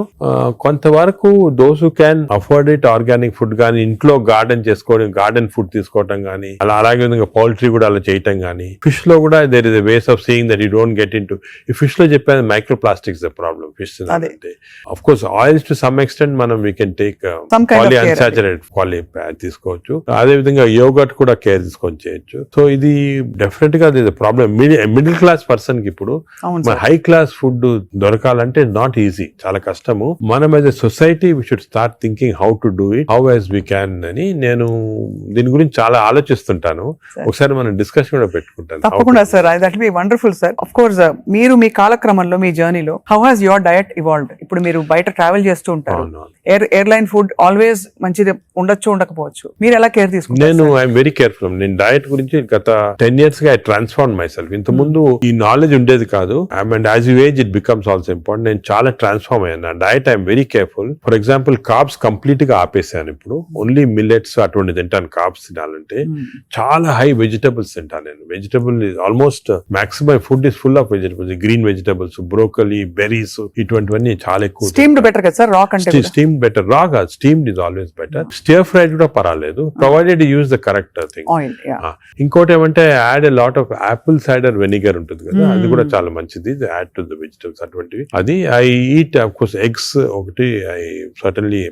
కొంతవరకు those who can afford it, organic food కానీ, ఇంట్లో గార్డెన్ చేసుకోవడం, గార్డెన్ ఫుడ్ తీసుకోవటం కానీ, అలాగే విధంగా పౌల్ట్రీ కూడా అలా చేయటం కానీ. ఫిష్ లో కూడా there is a ways of seeing that you don't get in to. ఈ ఫిష్ లో చెప్పేది micro plastics the problem. Fish అంటే of course oils to some extent మనం వీ కెన్ టేక్ పాలిఅన్సాచురేటెడ్ తీసుకోవచ్చు. అదే విధంగా యోగర్ట్ కూడా కేర్ తీసుకొని చేయొచ్చు. సో ఇది డెఫినెట్ గా ప్రాబ్లం. మిడిల్ క్లాస్ పర్సన్ కి ఇప్పుడు హై క్లాస్ ఫుడ్ దొరకాలంటే నాట్ ఈజీ, చాలా కష్టము. మనం as a society we should start thinking how to do it, how as we can అని నేను దీని గురించి చాలా ఆలోచిస్తుంటాను. ఒకసారి మనం డిస్కషన్ కూడా పెట్టుకుంటాను. తప్పకుండా sir, that be wonderful sir. Of course మీరు మీ కాలక్రమంలో, మీ జర్నీలో how has your diet evolved? ఇప్పుడు మీరు బయట ట్రావెల్ చేస్తూ ఉంటారు, ఎయిర్లైన్ ఫుడ్ ఆల్వేస్ మంచిది ఉండొచ్చు, ఉండకపోవచ్చు, మీరు ఎలా కేర్ తీసుకుంటారు? నేను ఐఎమ్ వెరీ కేర్ఫుల్. నేను డయట్ గురించి గత 10 years గా ఐ ట్రాన్స్ఫార్మ్ మై సెల్ఫ్. ఇంత ముందు ఈ నాలెడ్జ్ ఉండేది కాదు, and as you age it becomes also important. నేను చాలా ట్రాన్స్ఫార్మ్ అయ్యాను. నా diet I'm very careful. For example carbs complete గా ఆపేసాను. ఇప్పుడు ఓన్లీ మిల్లెట్స్ అటువంటి తింటాను. కార్బ్స్ తినాలంటే చాలా హై వెజిటబుల్స్ తింటాను నేను. Vegetable almost maximum food is full of vegetables, green vegetables, broccoli, berries, ఇటువంటివన్నీ చాలా ఎక్కువ. స్టీమ్డ్ బెటర్ కదా సార్, రా కంటే స్టీమ్ బెటర్. రాగా steamed is always better. Stir fried కూడా పర్వాలేదు, provided use the correct thing. Oil. ఇంకోటి ఏమంటే add a lot of Apple cider vinegar ఉంటుంది కదా, అది కూడా చాలా మంచిది, యాడ్ టు ద వెజిటబుల్స్ అటువంటివి. అది I eat of course eggs ఒకటి, ఐ సర్టన్లీ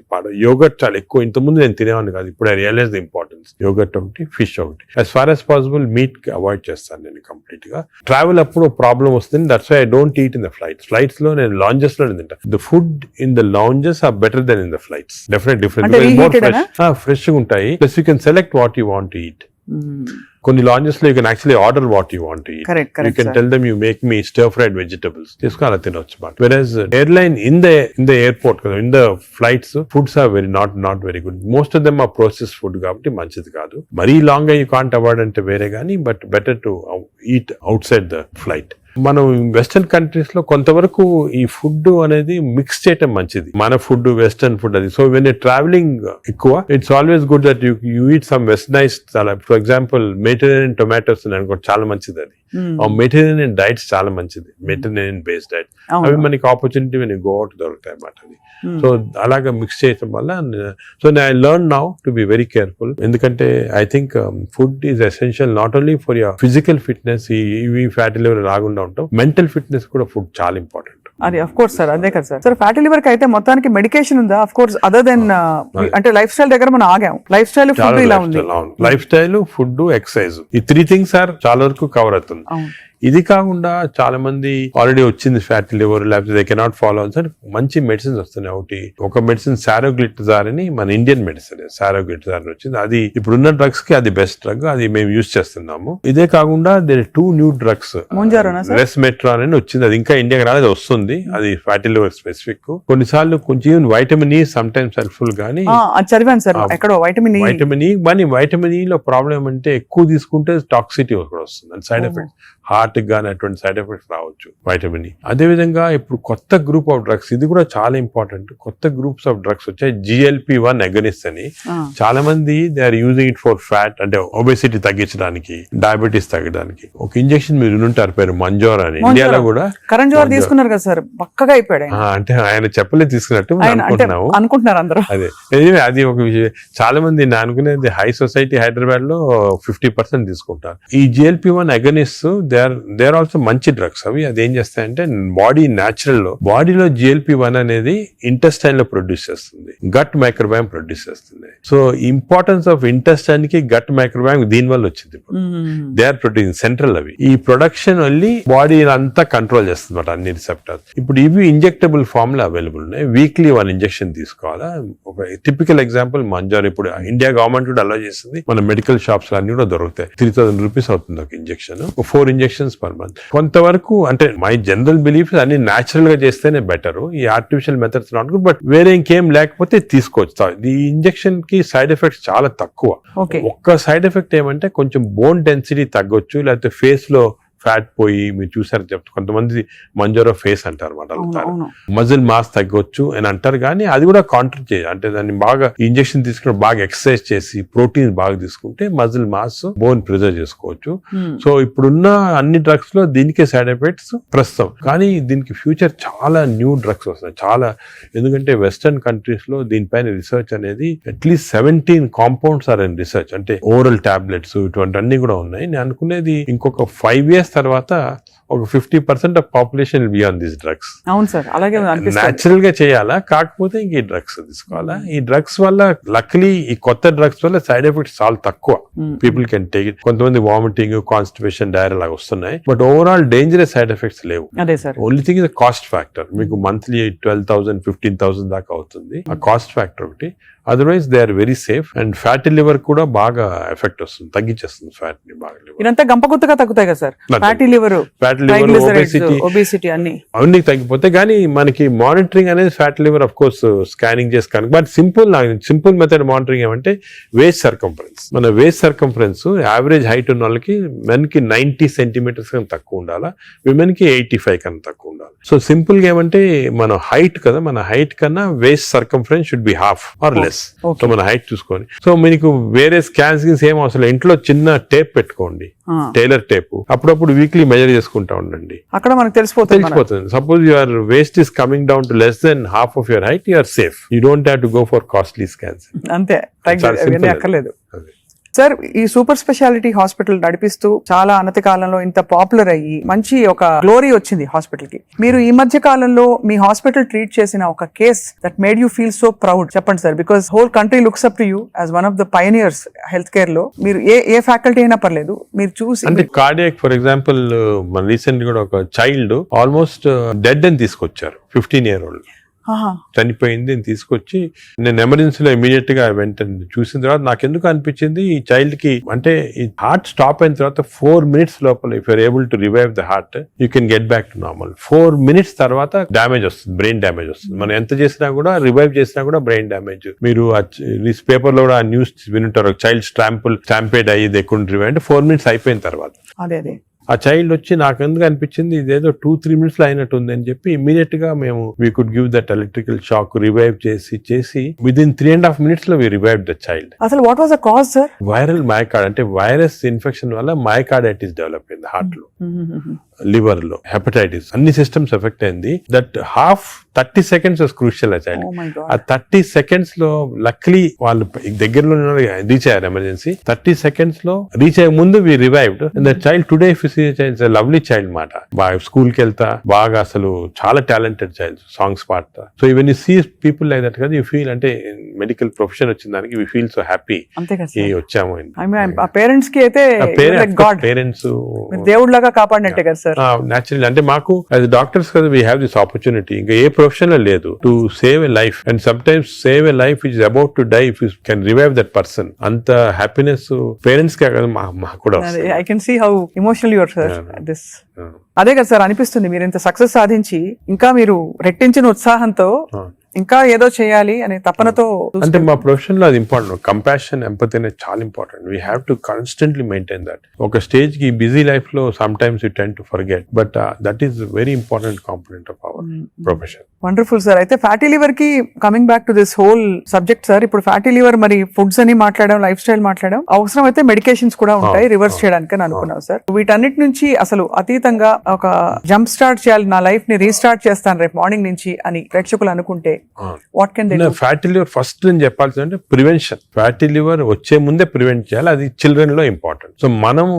యోగర్ట్ చాలా ఎక్కువ. ఇంతకుముందు నేను తినేవాడిని కాదు, ఇప్పుడు I realise the importance. Yogurt ఒకటి, ఫిష్ ఒకటి. As far as possible meat avoid చేస్తాను నేను కంప్లీట్ గా. ట్రావెల్ అప్పుడు ప్రాబ్లం వస్తుంది, that's why I don't eat in the flights లో నేను లాంజెస్ లో తింటా. The food in the lounges are better than in the flights. Definite fresh గా ఉంటాయి. Plus you can select what you want to eat. కొన్ని lounges లో you can actually order what you want to eat. You can tell them you make me stir fried vegetables, తీసుకుని అలా తినొచ్చు. But various airline in the airport కదా, in the flights foods are very not very good. Most of them are process food కాబట్టి మంచిది కాదు. మరీ long you can't avoid అంటే వేరే కానీ, but better to eat out side the flight. మనం western countries లో కొంతవరకు ఈ ఫుడ్ అనేది మిక్స్ చేయటం మంచిది, మన ఫుడ్ వెస్టర్న్ ఫుడ్ అది. సో వెన్ ట్రావెలింగ్ ఎక్కువ, it's always good that you eat some westernise. For example Mediterranean tomatoes అనుకో, చాలా మంచిది అది. మెడిటరేనియన్ డైట్స్ చాలా మంచిది, మెడిటరేనియన్ బేస్డ్ డైట్. అవి మనకి opportunity when you go out దొరుకుతాయి అన్నమాట అది. సో అలాగా మిక్స్ చేయటం వల్ల, so I learn now to be very careful. ఎందుకంటే I think food is essential not only for your physical fitness, ఈ ఫ్యాటీ లివర్ రాకుండా ఉంటాం, మెంటల్ ఫిట్నెస్ కూడా ఫుడ్ చాలా ఇంపార్టెంట్. అది అఫ్ కోర్స్ సార్, అదే కదా సార్. సార్ ఫ్యాటీ లివర్ కి అయితే మొత్తానికి మెడికేషన్ ఉందా? అఫ్ కోర్స్ అదర్ దెన్ అంటే లైఫ్ స్టైల్ దగ్గర మనం ఆగాం. లైఫ్ స్టైల్ ఫుడ్ ఇలా ఉంది. లైఫ్ స్టైల్, ఫుడ్, ఎక్సర్సైజ్, ఈ 3 things సార్ చాలా వరకు కవర్ అవుతుంది. ఇది కాకుండా చాలా మంది ఆల్రెడీ వచ్చింది ఫ్యాటీ లివర్, లేకపోతే దే కెనాట్ ఫాలో అని మంచి మెడిసిన్స్ వస్తున్నాయి. ఒక మెడిసిన్ సారోగ్లిటజార్ అని, మన ఇండియన్ మెడిసిన్ సారోగ్లిటజార్ వచ్చింది. అది ఇప్పుడున్న డ్రగ్స్ కి అది బెస్ట్ డ్రగ్, అది మేము యూజ్ చేస్తున్నాము. ఇదే కాకుండా దేర్ 2 new drugs, రెస్మెట్రాన్ అని వచ్చింది, అది ఇంకా ఇండియాకి రాలేదు, వస్తుంది. అది ఫ్యాటీ లివర్ స్పెసిఫిక్. కొన్నిసార్లు కొంచెం vitamin E some times helpful గానీ, వైటమిన్ ఈ లో ప్రాబ్లం అంటే ఎక్కువ తీసుకుంటే టాక్సిటీ కూడా వస్తుంది, సైడ్ ఎఫెక్ట్స్, హార్ట్ గానీ అటువంటి సైడ్ ఎఫెక్ట్స్ రావచ్చు వైటమిన్ ఈ. అదేవిధంగా ఇప్పుడు కొత్త గ్రూప్ ఆఫ్ డ్రగ్స్, ఇది కూడా చాలా ఇంపార్టెంట్. కొత్త గ్రూప్స్ ఆఫ్ డ్రగ్స్ వచ్చాయి, GLP-1 అగనిస్ట్ అని. చాలా మంది they are using it for fat, అంటే ఒబెసిటీ తగ్గించడానికి, డయాబెటీస్ తగ్గడానికి. ఒక ఇంజెక్షన్ మీరు వినుంటారు, పేరు మంజోరా అని. ఇండియాలో కూడా కరణ్ జోహర్ తీసుకున్నారు కదా సార్, పక్కగా అయిపోయాడు. అంటే ఆయన చెప్పలే తీసుకున్నట్టు అనుకుంటున్నారు అందరూ. అదే అది ఒక విషయం. చాలా మంది నేను అనుకునేది హై సొసైటీ హైదరాబాద్ లో 50% తీసుకుంటారు ఈ GLP-1 agonist. They are also మంచి డ్రగ్స్ అవి. అది ఏం చేస్తాయంటే బాడీ న్యాచురల్ లో, బాడీలో GLP-1 అనేది ఇంటెస్టైన్ లో ప్రొడ్యూస్ చేస్తుంది, గట్ మైక్రోబయామ్ ప్రొడ్యూస్ చేస్తుంది. సో ఇంపార్టెన్స్ ఆఫ్ ఇంటెస్టైన్ కి గట్ మైక్రోబయామ్ దీని వల్ల వచ్చింది. దే ఆర్ ప్రొడ్యూసింగ్ సెంట్రల్, అవి ఈ ప్రొడక్షన్ వెళ్ళి బాడీ అంతా కంట్రోల్ చేస్తుంది అన్నమాట, అన్ని రిసెప్టర్స్. ఇప్పుడు ఇవి ఇంజెక్టబుల్ ఫామ్ లో అవైలబుల్ ఉన్నాయి. వీక్లీ 1 ఇంజెక్షన్ తీసుకోవాలా. ఒక టిపికల్ ఎగ్జాంపుల్ మంజార్, ఇప్పుడు ఇండియా గవర్నమెంట్ కూడా అలో చేస్తుంది, మన మెడికల్ షాప్స్ అన్ని కూడా దొరుకుతాయి. 3000 రూపీస్ అవుతుంది ఒక ఇంజెక్షన్, 4 ఇంజెక్షన్స్ పర్ మంత్. కొంతవరకు అంటే మై జనరల్ బిలీఫ్ అన్ని న్యాచురల్ గా చేస్తేనే బెటర్, ఈ artificial methods not good. But వేరే ఇంకేం లేకపోతే తీసుకోవచ్చు. ఈ ఇంజెక్షన్ కి సైడ్ ఎఫెక్ట్స్ చాలా తక్కువ. ఒక్క సైడ్ ఎఫెక్ట్ ఏమంటే కొంచెం బోన్ డెన్సిటీ తగ్గొచ్చు, లేకపోతే ఫేస్ లో ఫ్యాట్ పోయి, మీరు చూసారు చెప్తారు కొంతమంది మంజోరా ఫేస్ అంటారు అనమాట, మజిల్ మాస్ తగ్గొచ్చు అని అంటారు. కానీ అది కూడా కాంట్రీ చేయాలి, అంటే దాన్ని బాగా ఇంజెక్షన్ తీసుకుని బాగా ఎక్సర్సైజ్ చేసి ప్రోటీన్ బాగా తీసుకుంటే మజిల్ మాస్, బోన్ ప్రిజర్వ్ చేసుకోవచ్చు. సో ఇప్పుడున్న అన్ని డ్రగ్స్ లో దీనికే సైడ్ ఎఫెక్ట్స్ ప్రస్తుతం. కానీ దీనికి ఫ్యూచర్ చాలా న్యూ డ్రగ్స్ వస్తున్నాయి చాలా. ఎందుకంటే వెస్టర్న్ కంట్రీస్ లో దీనిపైన రీసెర్చ్ అనేది at least 17 compounds are in research, అంటే ఓరల్ టాబ్లెట్స్ ఇటువంటి అన్ని కూడా ఉన్నాయి. నేను అనుకునేది ఇంకొక 5 years తర్వాత ఒక 50% of population will be on this drugs. అవును సార్, అలాగే న్యాచురల్ గా చేయాలా, కాకపోతే ఇంక ఈ డ్రగ్స్ తీసుకోవాలా. ఈ డ్రగ్స్ వల్ల లక్లీ ఈ కొత్త డ్రగ్స్ వల్ల సైడ్ ఎఫెక్ట్స్ చాలా తక్కువ, పీపుల్ కెన్ టేక్ ఇట్. కొంతమంది వామిటింగ్, కాన్స్టిపేషన్, డైరియా లాగా వస్తున్నాయి, but overall dangerous side effects లేవు. Only thing is cost factor. మీకు మంత్లీ 12,000 15,000 దాకా అవుతుంది, ఆ కాస్ట్ ఫ్యాక్టర్ ఒకటి. Otherwise they are very safe. And fatty liver కూడా బాగా ఎఫెక్ట్ వస్తుంది, తగ్గించేస్తుంది ఫ్యాట్ ని బాగా. ఇదంతా గంపగుత్తగా తగ్గుతాయి కదా సార్, ఫ్యాటీ లివర్, ఒబేసిటీ అన్ని తగ్గిపోతాయి. కానీ మనకి మానిటరింగ్ అనేది fatty liver of course scanning చేసి కనుక. బట్ సింపుల్ మెథడ్ మానిటరింగ్ ఏమంటే వేస్ట్ సర్కంఫరెన్స్. మన వేస్ట్ సర్కంఫరెన్స్ యావరేజ్ హైట్ ఉన్న వాళ్ళకి మెన్ కి 90 centimeters కన్నా తక్కువ ఉండాలా, విమెన్ కి 85 కన్నా తక్కువ ఉండాలి. సో సింపుల్ గా ఏమంటే మన హైట్ కదా, మన హైట్ కన్నా waist circumference should be half or less. So మన హైట్ చూసుకొని, సో మీకు వేరే స్కాన్స్ ఏం అవసరం, ఇంట్లో చిన్న టేప్ పెట్టుకోండి, టైలర్ టేప్, అప్పుడప్పుడు వీక్లీ మెజర్ చేసుకుంటా ఉండండి, అక్కడ మనకు తెలిసిపోతుంది. Suppose your waist is coming down to less than half of your height, you're safe. You don't have to go for costly scans. అంతే, అక్కర్లేదు. సార్, ఈ సూపర్ స్పెషాలిటీ హాస్పిటల్ నడిపిస్తూ చాలా అనతి కాలంలో ఇంత పాపులర్ అయ్యి మంచి ఒక గ్లోరీ వచ్చింది హాస్పిటల్ కి. మీరు ఈ మధ్య కాలంలో మీ హాస్పిటల్ ట్రీట్ చేసిన ఒక case that made you feel so proud చెప్పండి sir, because whole country looks up to you as one of the pioneers health care లో. మీరు ఏ ఫ్యాకల్టీ అయినా పర్లేదు, మీరు చూసి. అంటే కార్డియాక్ ఫర్ ఎగ్జాంపుల్, మన రీసెంట్ కూడా ఒక చైల్డ్ ఆల్మోస్ట్ డెడ్ అని తీసుకొచ్చారు, 15-year-old చనిపోయింది అని తీసుకొచ్చి, నేను ఎమర్జెన్సీలో ఇమీడియట్ గా వెంటనే చూసిన తర్వాత నాకు ఎందుకు అనిపించింది, ఈ చైల్డ్ కి అంటే ఈ హార్ట్ స్టాప్ అయిన తర్వాత 4 minutes లోపల if you're able to revive the heart you can get back to normal. 4 minutes తర్వాత డ్యామేజ్ వస్తుంది, బ్రెయిన్ డ్యామేజ్ వస్తుంది. మనం ఎంత చేసినా కూడా, రివైవ్ చేసినా కూడా బ్రెయిన్ డ్యామేజ్. మీరు పేపర్ లో కూడా ఆ న్యూస్ వినుంటారు, చైల్డ్ స్టాంపేడ్ అయ్యి దే కుడెంట్ రివైవ్ అంటే 4 minutes అయిపోయిన తర్వాత. అదే ఆ చైల్డ్ వచ్చి నాకు ఎందుకు అనిపించింది ఇదేదో 2-3 minutes లో అయినట్టు ఉంది అని చెప్పి ఇమీడియట్ గా మేము we could give that electrical shock, revive చేసి విదిన్ 3.5 minutes లో వి రివైవ్ ద చైల్డ్. అసలు what was the cause sir? Viral myocard, అంటే వైరస్ ఇన్ఫెక్షన్ వల్ల మయోకార్డైటిస్ డెవలప్ అయింది హార్ట్ లో, లివర్ లో, హెపటైటిస్, అన్ని సిస్టమ్స్ ఎఫెక్ట్ అయింది. దట్ 30 seconds వాస్ క్రూషియల్ ఆ చైల్డ్. ఆ 30 seconds లో లక్లీ వాళ్ళు దగ్గరలో రీచ్ అయ్యారు ఎమర్జెన్సీ. 30 seconds లో రీచ్ అయ్యే ముందు we revived. The child today if you see child lovely child మాట, బాగా స్కూల్ కి వెళ్తా, బాగా అసలు చాలా టాలెంటెడ్ చైల్డ్, సాంగ్స్ పాడతా. So even you see people like that కదా, యూ ఫీల్ అంటే మెడికల్ ప్రొఫెషన్ వచ్చిన దానికి వి ఫీల్ సో హ్యాపీ వచ్చాము. పేరెంట్స్ కి అయితే పేరెంట్స్ దేవుడిలాగా కాపాడినట్టే కదా సార్. Naturally, అంటే మాకు యాజ్ డాక్టర్స్ కదా వీ హ్యావ్ దిస్ ఆపర్చునిటీ. ఇంకా ఏ ప్రొఫెషన్ లో లేదు to save a life, and sometimes save a life which is about to die if you can revive that person. అంత happiness parents కే కదా మాకు కూడా. I can see how emotional you are sir this. అదే కదా sir అనిపిస్తుంది, మీరు ఇంత సక్సెస్ సాధించి ఇంకా మీరు రెట్టించిన ఉత్సాహంతో ఇంకా ఏదో చేయాలి అనే తపనతో. అంటే మా ప్రొఫెషన్ లో అది ఇంపార్టెంట్, కంపాషన్, ఎంపతి అనేది చాలా important. We have to constantly maintain that. ఒక స్టేజ్ కి బిజీ లైఫ్ లో some times you tend to forget, but that is very important component of our profession. Wonderful sir. అయితే fatty liver కి coming back to this whole subject sir, ఇప్పుడు fatty liver మరి foods అని మాట్లాడడం, life style మాట్లాడడం, అవసరం అయితే medications కూడా ఉంటాయి రివర్స్ చేయడానికి అని అనుకున్నాం సార్. వీటన్నిటి నుంచి అసలు అతీతంగా ఒక జంప్ స్టార్ట్ చేయాలి, నా లైఫ్ ని రీస్టార్ట్ చేస్తాను రేపు మార్నింగ్ నుంచి అని ప్రేక్షకులు అనుకుంటే what can they do? Fatty liver first నేను చెప్పాల్సింది అంటే ప్రివెన్షన్. ఫ్యాటీ లివర్ వచ్చే ముందే ప్రివెంట్ చేయాలి, అది చిల్డ్రన్ లో ఇంపార్టెంట్. సో మనము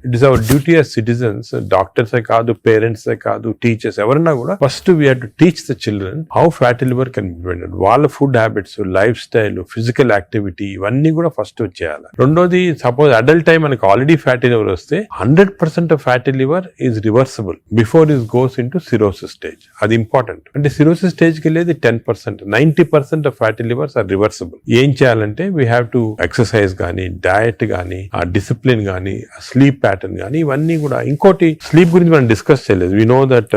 it is our duty as citizens, డాక్టర్సే కాదు, పేరెంట్సే కాదు, టీచర్స్ ఎవరన్నా కూడా first we have to teach the children how fatty liver can be prevented. వాళ్ళ food habits, lifestyle, physical activity ఇవన్నీ కూడా ఫస్ట్ వచ్చేయాలి. రెండోది, సపోజ్ అడల్ట్ టైం మనకి ఆల్రెడీ ఫ్యాటీ లివర్ వస్తే 100% of fatty liver is reversible before is goes in to cirrhosis stage. అది important. అంటే cirrhosis stage కి వెళ్ళేది 10%, 90% of fatty livers are reversible. ఏం చేయాలంటే వీ హ్యావ్ టు ఎక్సర్సైజ్ కానీ, డయట్ కానీ, ఆ డిసిప్లిన్ కానీ, స్లీప్ ప్యాటర్న్ కానీ, ఇవన్నీ కూడా. ఇంకోటి, స్లీప్ గురించి మనం డిస్కస్ చేయలేదు. వి నో దట్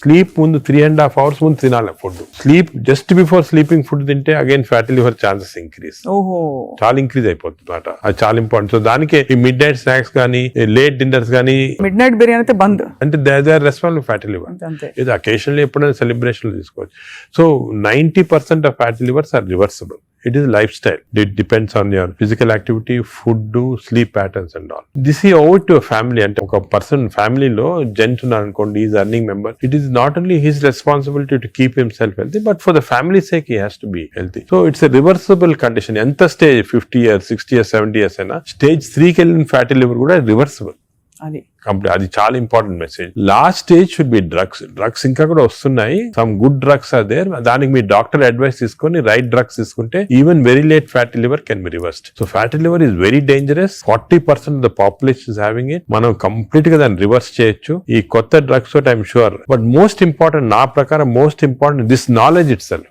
స్లీప్ ముందు 3.5 hours ముందు తినాలి food. Sleep just before sleeping food తింటే again fatty liver chances increase, చాలా ఇంక్రీజ్ అయిపోతుంది అన్నమాట. అది చాలా ఇంపార్టెంట్. సో దానికి ఈ మిడ్ నైట్ స్నాక్స్ కానీ, లేట్ డిన్నర్స్ కానీ, మిడ్ నైట్ బిర్యానీ అయితే బంద్, అంటే they are responsible fatty liver. ఇది అకేషన్లీ ఎప్పుడైనా సెలబ్రేషన్ తీసుకోవచ్చు. So 90% of fatty livers are reversible. It is lifestyle. It depends on your physical activity, food, sleep patterns and all. This is over to a family. And a person family lo gent unnarukondi, he is earning member. It is not only his responsibility to keep himself healthy, but for the family's sake he has to be healthy. So it's a reversible condition. Enta stage 50 years, 60 years, 70 years aina stage 3 ki ellin fatty liver kuda reversible. అది చాలా important message. Last stage should be drugs ఇంకా కూడా వస్తున్నాయి. Some good drugs are there. దానికి మీ doctor advice తీసుకొని right drugs తీసుకుంటే even very late fatty liver can be reversed. So fatty liver is very dangerous. 40% of the population is having it. మనం complete గా దాన్ని రివర్స్ చేయొచ్చు ఈ కొత్త డ్రగ్స్ తోటి, I'm sure. But most important, నా ప్రకారం most important this knowledge it self.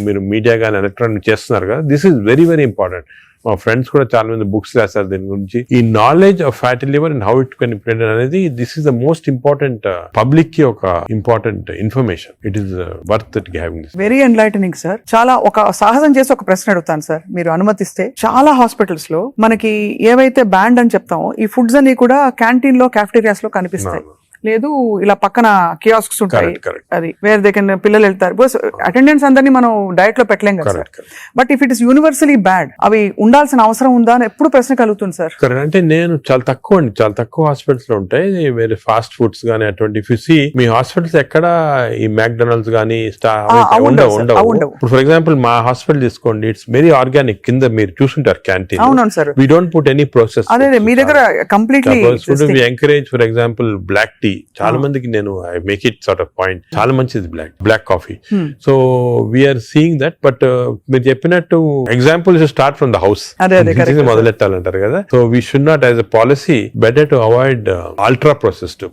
మీరు మీడియా కానీ ఎలక్ట్రానిక్ చేస్తున్నారు కదా, this is very very important. మా ఫ్రెండ్స్ కూడా చాలా మంది బుక్స్ రాశారు దీని గురించి. ఈ knowledge of fatty liver and how it can be prevented అనేది, this is the most important public కి ఒక important information. It is worth it having this. Very enlightening sir. చాలా ఒక సాహసం చేసి ఒక ప్రశ్న అడుగుతాను సార్, మీరు అనుమతిస్తే. చాలా హాస్పిటల్స్ లో మనకి ఏవైతే బ్యాండ్ అని చెప్తామో ఈ ఫుడ్స్ అన్ని కూడా క్యాంటీన్ లో, క్యాఫ్టేరియాస్ లో కనిపిస్తాయి. లేదు ఇలా పక్కన కియాస్క్స్ ఉంటాయి, Correct. అది వేర్ దే కెన్ పిల్లలు వెళ్తారు. బికాస్ అటెండెన్స్ అందరినీ మనం డైరెక్ట్ లో పెట్టలేం కదా sir. Correct. But if it is universally bad, అవి ఉండాల్సిన అవసరం ఉందా అని ఎప్పుడు ప్రశ్న కలుగుతుంది సార్. కరెక్ట్. అంటే నేను చాలా తక్కువ హాస్పిటల్స్ లో ఉంటాయి వేరే ఫాస్ట్ ఫుడ్స్ గానీ అటువంటి. ఇఫ్ యు సీ మీ హాస్పిటల్స్ ఎక్కడ ఈ మ్యాక్డొనాల్డ్స్ గానీ ఉండవు. ఇప్పుడు ఫర్ ఎగ్జాంపుల్ మా హాస్పిటల్ తీసుకోండి, ఇట్స్ వెరీ ఆర్గానిక్. కింద మీరు చూసుంటారు క్యాంటీన్, అవునవును sir. We don't put any process. అదే మీ దగ్గర completely we encourage for example black tea. చాలా మందికి నేను I make it sort of point, చాలా మంచిది black coffee. So we're seeing that. But మీరు చెప్పినట్టు example start from the house మొదలెట్టాలంటారు కదా. So we should not as a policy better to avoid ultra processed.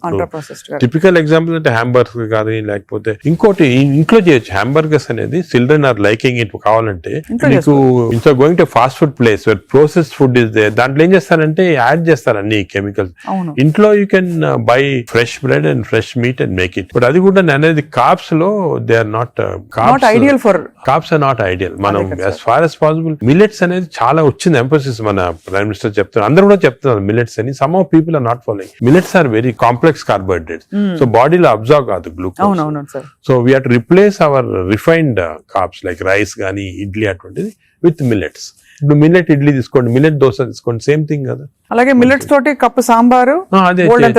Typical example అంటే hamburger కానీ లేకపోతే ఇంకోటి ఇంట్లో చేయొచ్చు. హ్యాంబర్గర్స్ అనేది చిల్డ్రన్ ఆర్ లైకింగ్ ఇట్. కావాలంటే మీకు ఇంట్లో going to fast food place where processed food is there, దాంట్లో ఏం చేస్తారంటే యాడ్ చేస్తారు అన్ని కెమికల్స్. ఇంట్లో you can buy fresh bread and fresh meat and make it. But అది కూడా అనేది కార్బ్స్ లో they are not ideal for carbs are not ideal. మనం as far as possible millets అనేది చాలా వచ్చింది ఎంఫోసిస్. మన ప్రైమ్ మినిస్టర్ చెప్తున్నారు, అందరూ కూడా చెప్తున్నారు మిల్లెట్స్ అని. Some of people are not following. Millets are very complex carbohydrates, so బాడీలో అబ్జర్వ్ కాదు glucose. So we have to replace our refined carbs like rice కానీ ఇడ్లీ అటువంటిది విత్ మిల్లెట్స్. ఇప్పుడు మిల్లెట్ ఇడ్లీ తీసుకోండి, మిల్లెట్ దోశ తీసుకోండి, సేమ్ థింగ్ కదా. అలాగే మిల్లెట్స్ తోటి కప్పు సాంబారు,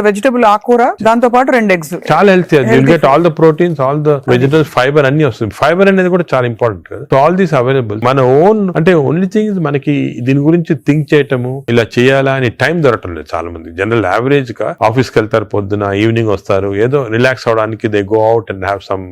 వెజిటబుల్ ఆకుకూర, దాంతో పాటు 2 eggs, చాలా healthy. You'll get all the proteins, all the vegetables, fibre అన్ని వస్తుంది. ఫైబర్ అనేది కూడా చాలా ఇంపార్టెంట్ కదా. So all these available. మన ఓన్ అంటే ఓన్లీ థింగ్ మనకి దీని గురించి థింక్ చేయటము, ఇలా చేయాలా అని టైం దొరకటం లేదు చాలా మంది. జనరల్ యావరేజ్ గా ఆఫీస్ కి వెళ్తారు, పొద్దున ఈవినింగ్ వస్తారు, ఏదో రిలాక్స్ అవడానికి they go out and have some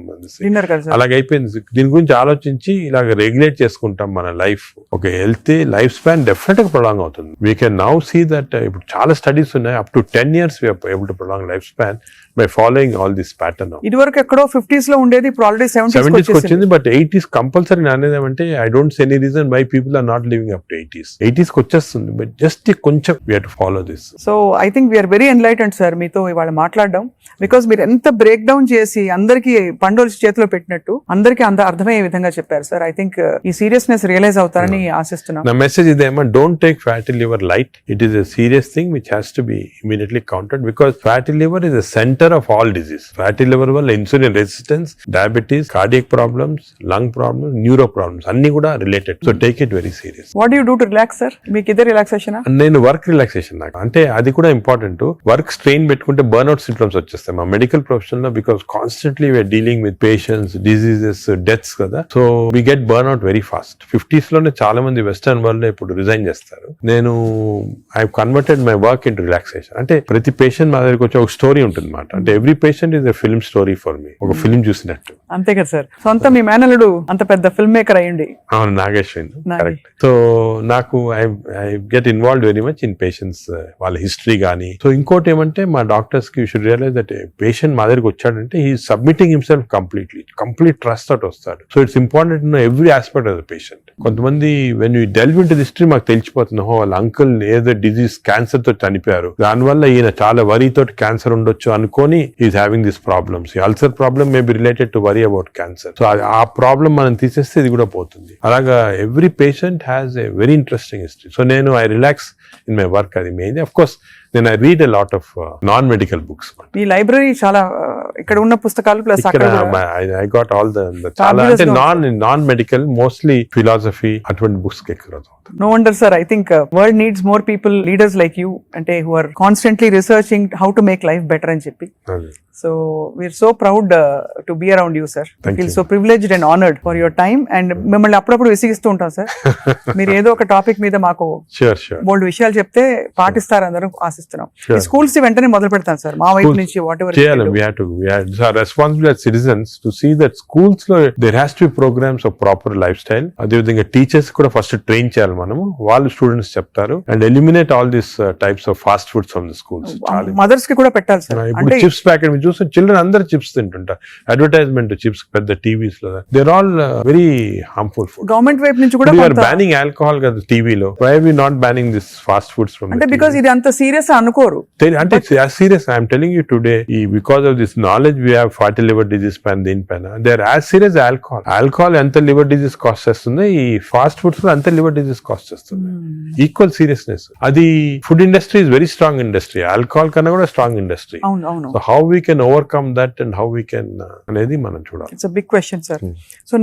dinner. అలాగే అయిపోయింది. దీని గురించి ఆలోచించి ఇలాగ రెగ్యులేట్ చేసుకుంటాం మన లైఫ్. ఒక హెల్తీ లైఫ్ స్పాన్ డెఫినెట్ గా ప్రొలాంగ్ అవుతుంది. We can now see that ఇప్పుడు చాలా స్టడీస్ ఉన్నాయి, up to 10 years we are able to prolong life span by following all this pattern. ఇది వరకు ఎక్కడో 50s లో ఉండేది, ఇప్పుడు ఆల్రెడీ 70s వచ్చింది. బట్ 80s కంపల్సరీ అనేది ఏమంటే I don't see any reason why people are not living up to 80s కి వచ్చేస్తుంది. బట్ జస్ట్ కొంచెం we have to follow this. So I think we're very enlightened sir మీతో ఇవాళ మాట్లాడడం. Because మీరు ఎంత బ్రేక్ డౌన్ చేసి అందరికి పండుగ చేతిలో పెట్టినట్టు అందరికి అర్థమయ్యే విధంగా చెప్పారు సార్. ఐ థింక్ ఈ సీరియస్నెస్ రియలైజ్ అవుతారని ఆశిస్తున్నాను. నా మెసేజ్ ఇదేమో, don't take fatty liver light. It is a serious thing which has to be immediately countered, because fatty liver is the center of all disease. Fatty liver వల్ల insulin resistance, diabetes, cardiac problems, lung problems, neuro problems అన్ని కూడా related. So take it very serious. What do you do to relax sir? మీకు ఇదే relaxation? నేను work relaxation. నాకు అంటే అది కూడా ఇంపార్టెంట్. వర్క్ స్ట్రెయిన్ పెట్టుకుంటే బర్న్అవుట్ సింప్టమ్స్ వచ్చేస్తాయి మా మెడికల్ ప్రొఫెషన్ లో. Because constantly we're dealing with patients, diseases, deaths కదా. So we get burnout very fast. 50s లోనే చాలా మంది వెస్టర్న్ వరల్డ్ లో ఇప్పుడు రిజైన్ చేస్తారు. నేను I converted my work into relaxation. అంటే ప్రతి పేషెంట్ మా దగ్గరికి వచ్చి ఒక స్టోరీ ఉంటుంది అన్నమాట. అంటే every patient is a film story for me. ఒక ఫిల్మ్ చూసినట్టు. అంతే కదా సార్. సొంత మీ మేనల్లుడు అంత పెద్ద ఫిల్మ్ మేకర్ అయ్యండి. అవును, నాగేశ్వరి. కరెక్ట్. సో నాకు I get involved very much in patients, వాళ్ళ హిస్టరీ కానీ. సో ఇంకోటి ఏమంటే మా డాక్టర్స్ కి you should realize that patient మా దగ్గరికి వచ్చాడంటే he submitting himself complete trust తోటి వస్తాడు. So it's important know every aspect of the patient. కొంతమంది when you delve into the history మాకు తెలిసిపోతుంది, వాళ్ళ అంకుల్ ఏదో డిజీజ్ క్యాన్సర్ తో చనిపోయారు, దానివల్ల ఈయన చాలా వరీ తోటి క్యాన్సర్ ఉండొచ్చు అనుకొని is having this problems. Ulcer problem may be related to worry about cancer. So ఆ ప్రాబ్లమ్ మనం తీసేస్తే ఇది కూడా పోతుంది. అలాగా every patient has a very interesting history. So నేను I relax in my work. అది main. Of course then I read a lot of non-medical books. మీ లైబ్రరీ చాలా ఇక్కడ ఉన్న పుస్తకాలు ప్లస్ అక్కడ I got all the చాలా అంటే non-medical mostly philosophy అటువంటి బుక్స్ ఎక్కువ. No wonder sir, I think world needs more people, leaders like you, అంటే who are constantly researching how to make life better అని చెప్పి. So we're so proud to be around you sir. I feel so privileged and honored for your time, and మిమ్మల్ని అప్పుడప్పుడు విసిగిస్తూ ఉంటాం sir. మీరు ఏదో ఒక topic మీద మాకు బోల్డ్ విషయాలు చెప్తే పాటిస్తారు అందరూ ఆశిస్తున్నాం. ఈ స్కూల్స్ వెంటనే మొదలు పెడతాం సార్ మా వైపు నుంచి. What ever we are responsible as citizens to see that schools లో there has to be programs of proper lifestyle. అదే విధంగా టీచర్స్ కూడా ఫస్ట్ ట్రైన్ చేయాలి మనము. వాళ్ళు స్టూడెంట్స్ చెప్తారు. And eliminate all this types of fast foods from the schools. Mothers కి కూడా పెట్టాలి సార్. ఇప్పుడు చిప్స్ ప్యాకెట్ చూస్తే చిల్డ్రన్ అందరు చిప్స్ తింటుంటారు. అడ్వర్టైజ్మెంట్ చిప్స్ పెద్ద టీవీస్ లో, they're all very harmful food. Government వైపు నుంచి కూడా బ్యానింగ్ ఆల్కహాల్ కదా టీవీలో. Why are we not banning this fast foods from? అంటే బికాజ్ ఇది అంత సీరియస్ అనుకోరు. అంటే as serious I'm telling you today, because of this knowledge we have fatty liver disease పైన దీనిపైన they are as serious alcohol ఎంత liver disease cause చేస్తుంది, ఈ ఫాస్ట్ ఫుడ్స్ లో అంత లివర్ డిజీస్ కాస్ట్ చేస్తుంది. Equal seriousness. అది food industry is very strong industry, alcohol కన్నా కూడా స్ట్రాంగ్ ఇండస్ట్రీ. అవును అవును. So how we can overcome that and how we can అనేది మనం చూడాలి. It's a big question sir. So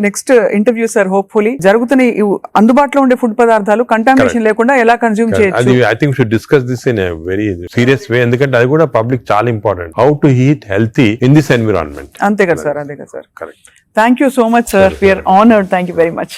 next interview sir, hopefully జరుగుతున్న ఈ అందుబాటులో ఉండే ఫుడ్ పదార్థాలు కంటామినేషన్ లేకుండా ఎలా కన్జ్యూమ్ చేయొచ్చు. అది I think should discuss this in a very serious way, ఎందుకంటే అది కూడా పబ్లిక్ చాలా important. How to eat healthy in this environment. అంతే కదా సార్, అంతే కదా sir. Correct. Thank you so much sir, we're honoured. Thank you very much.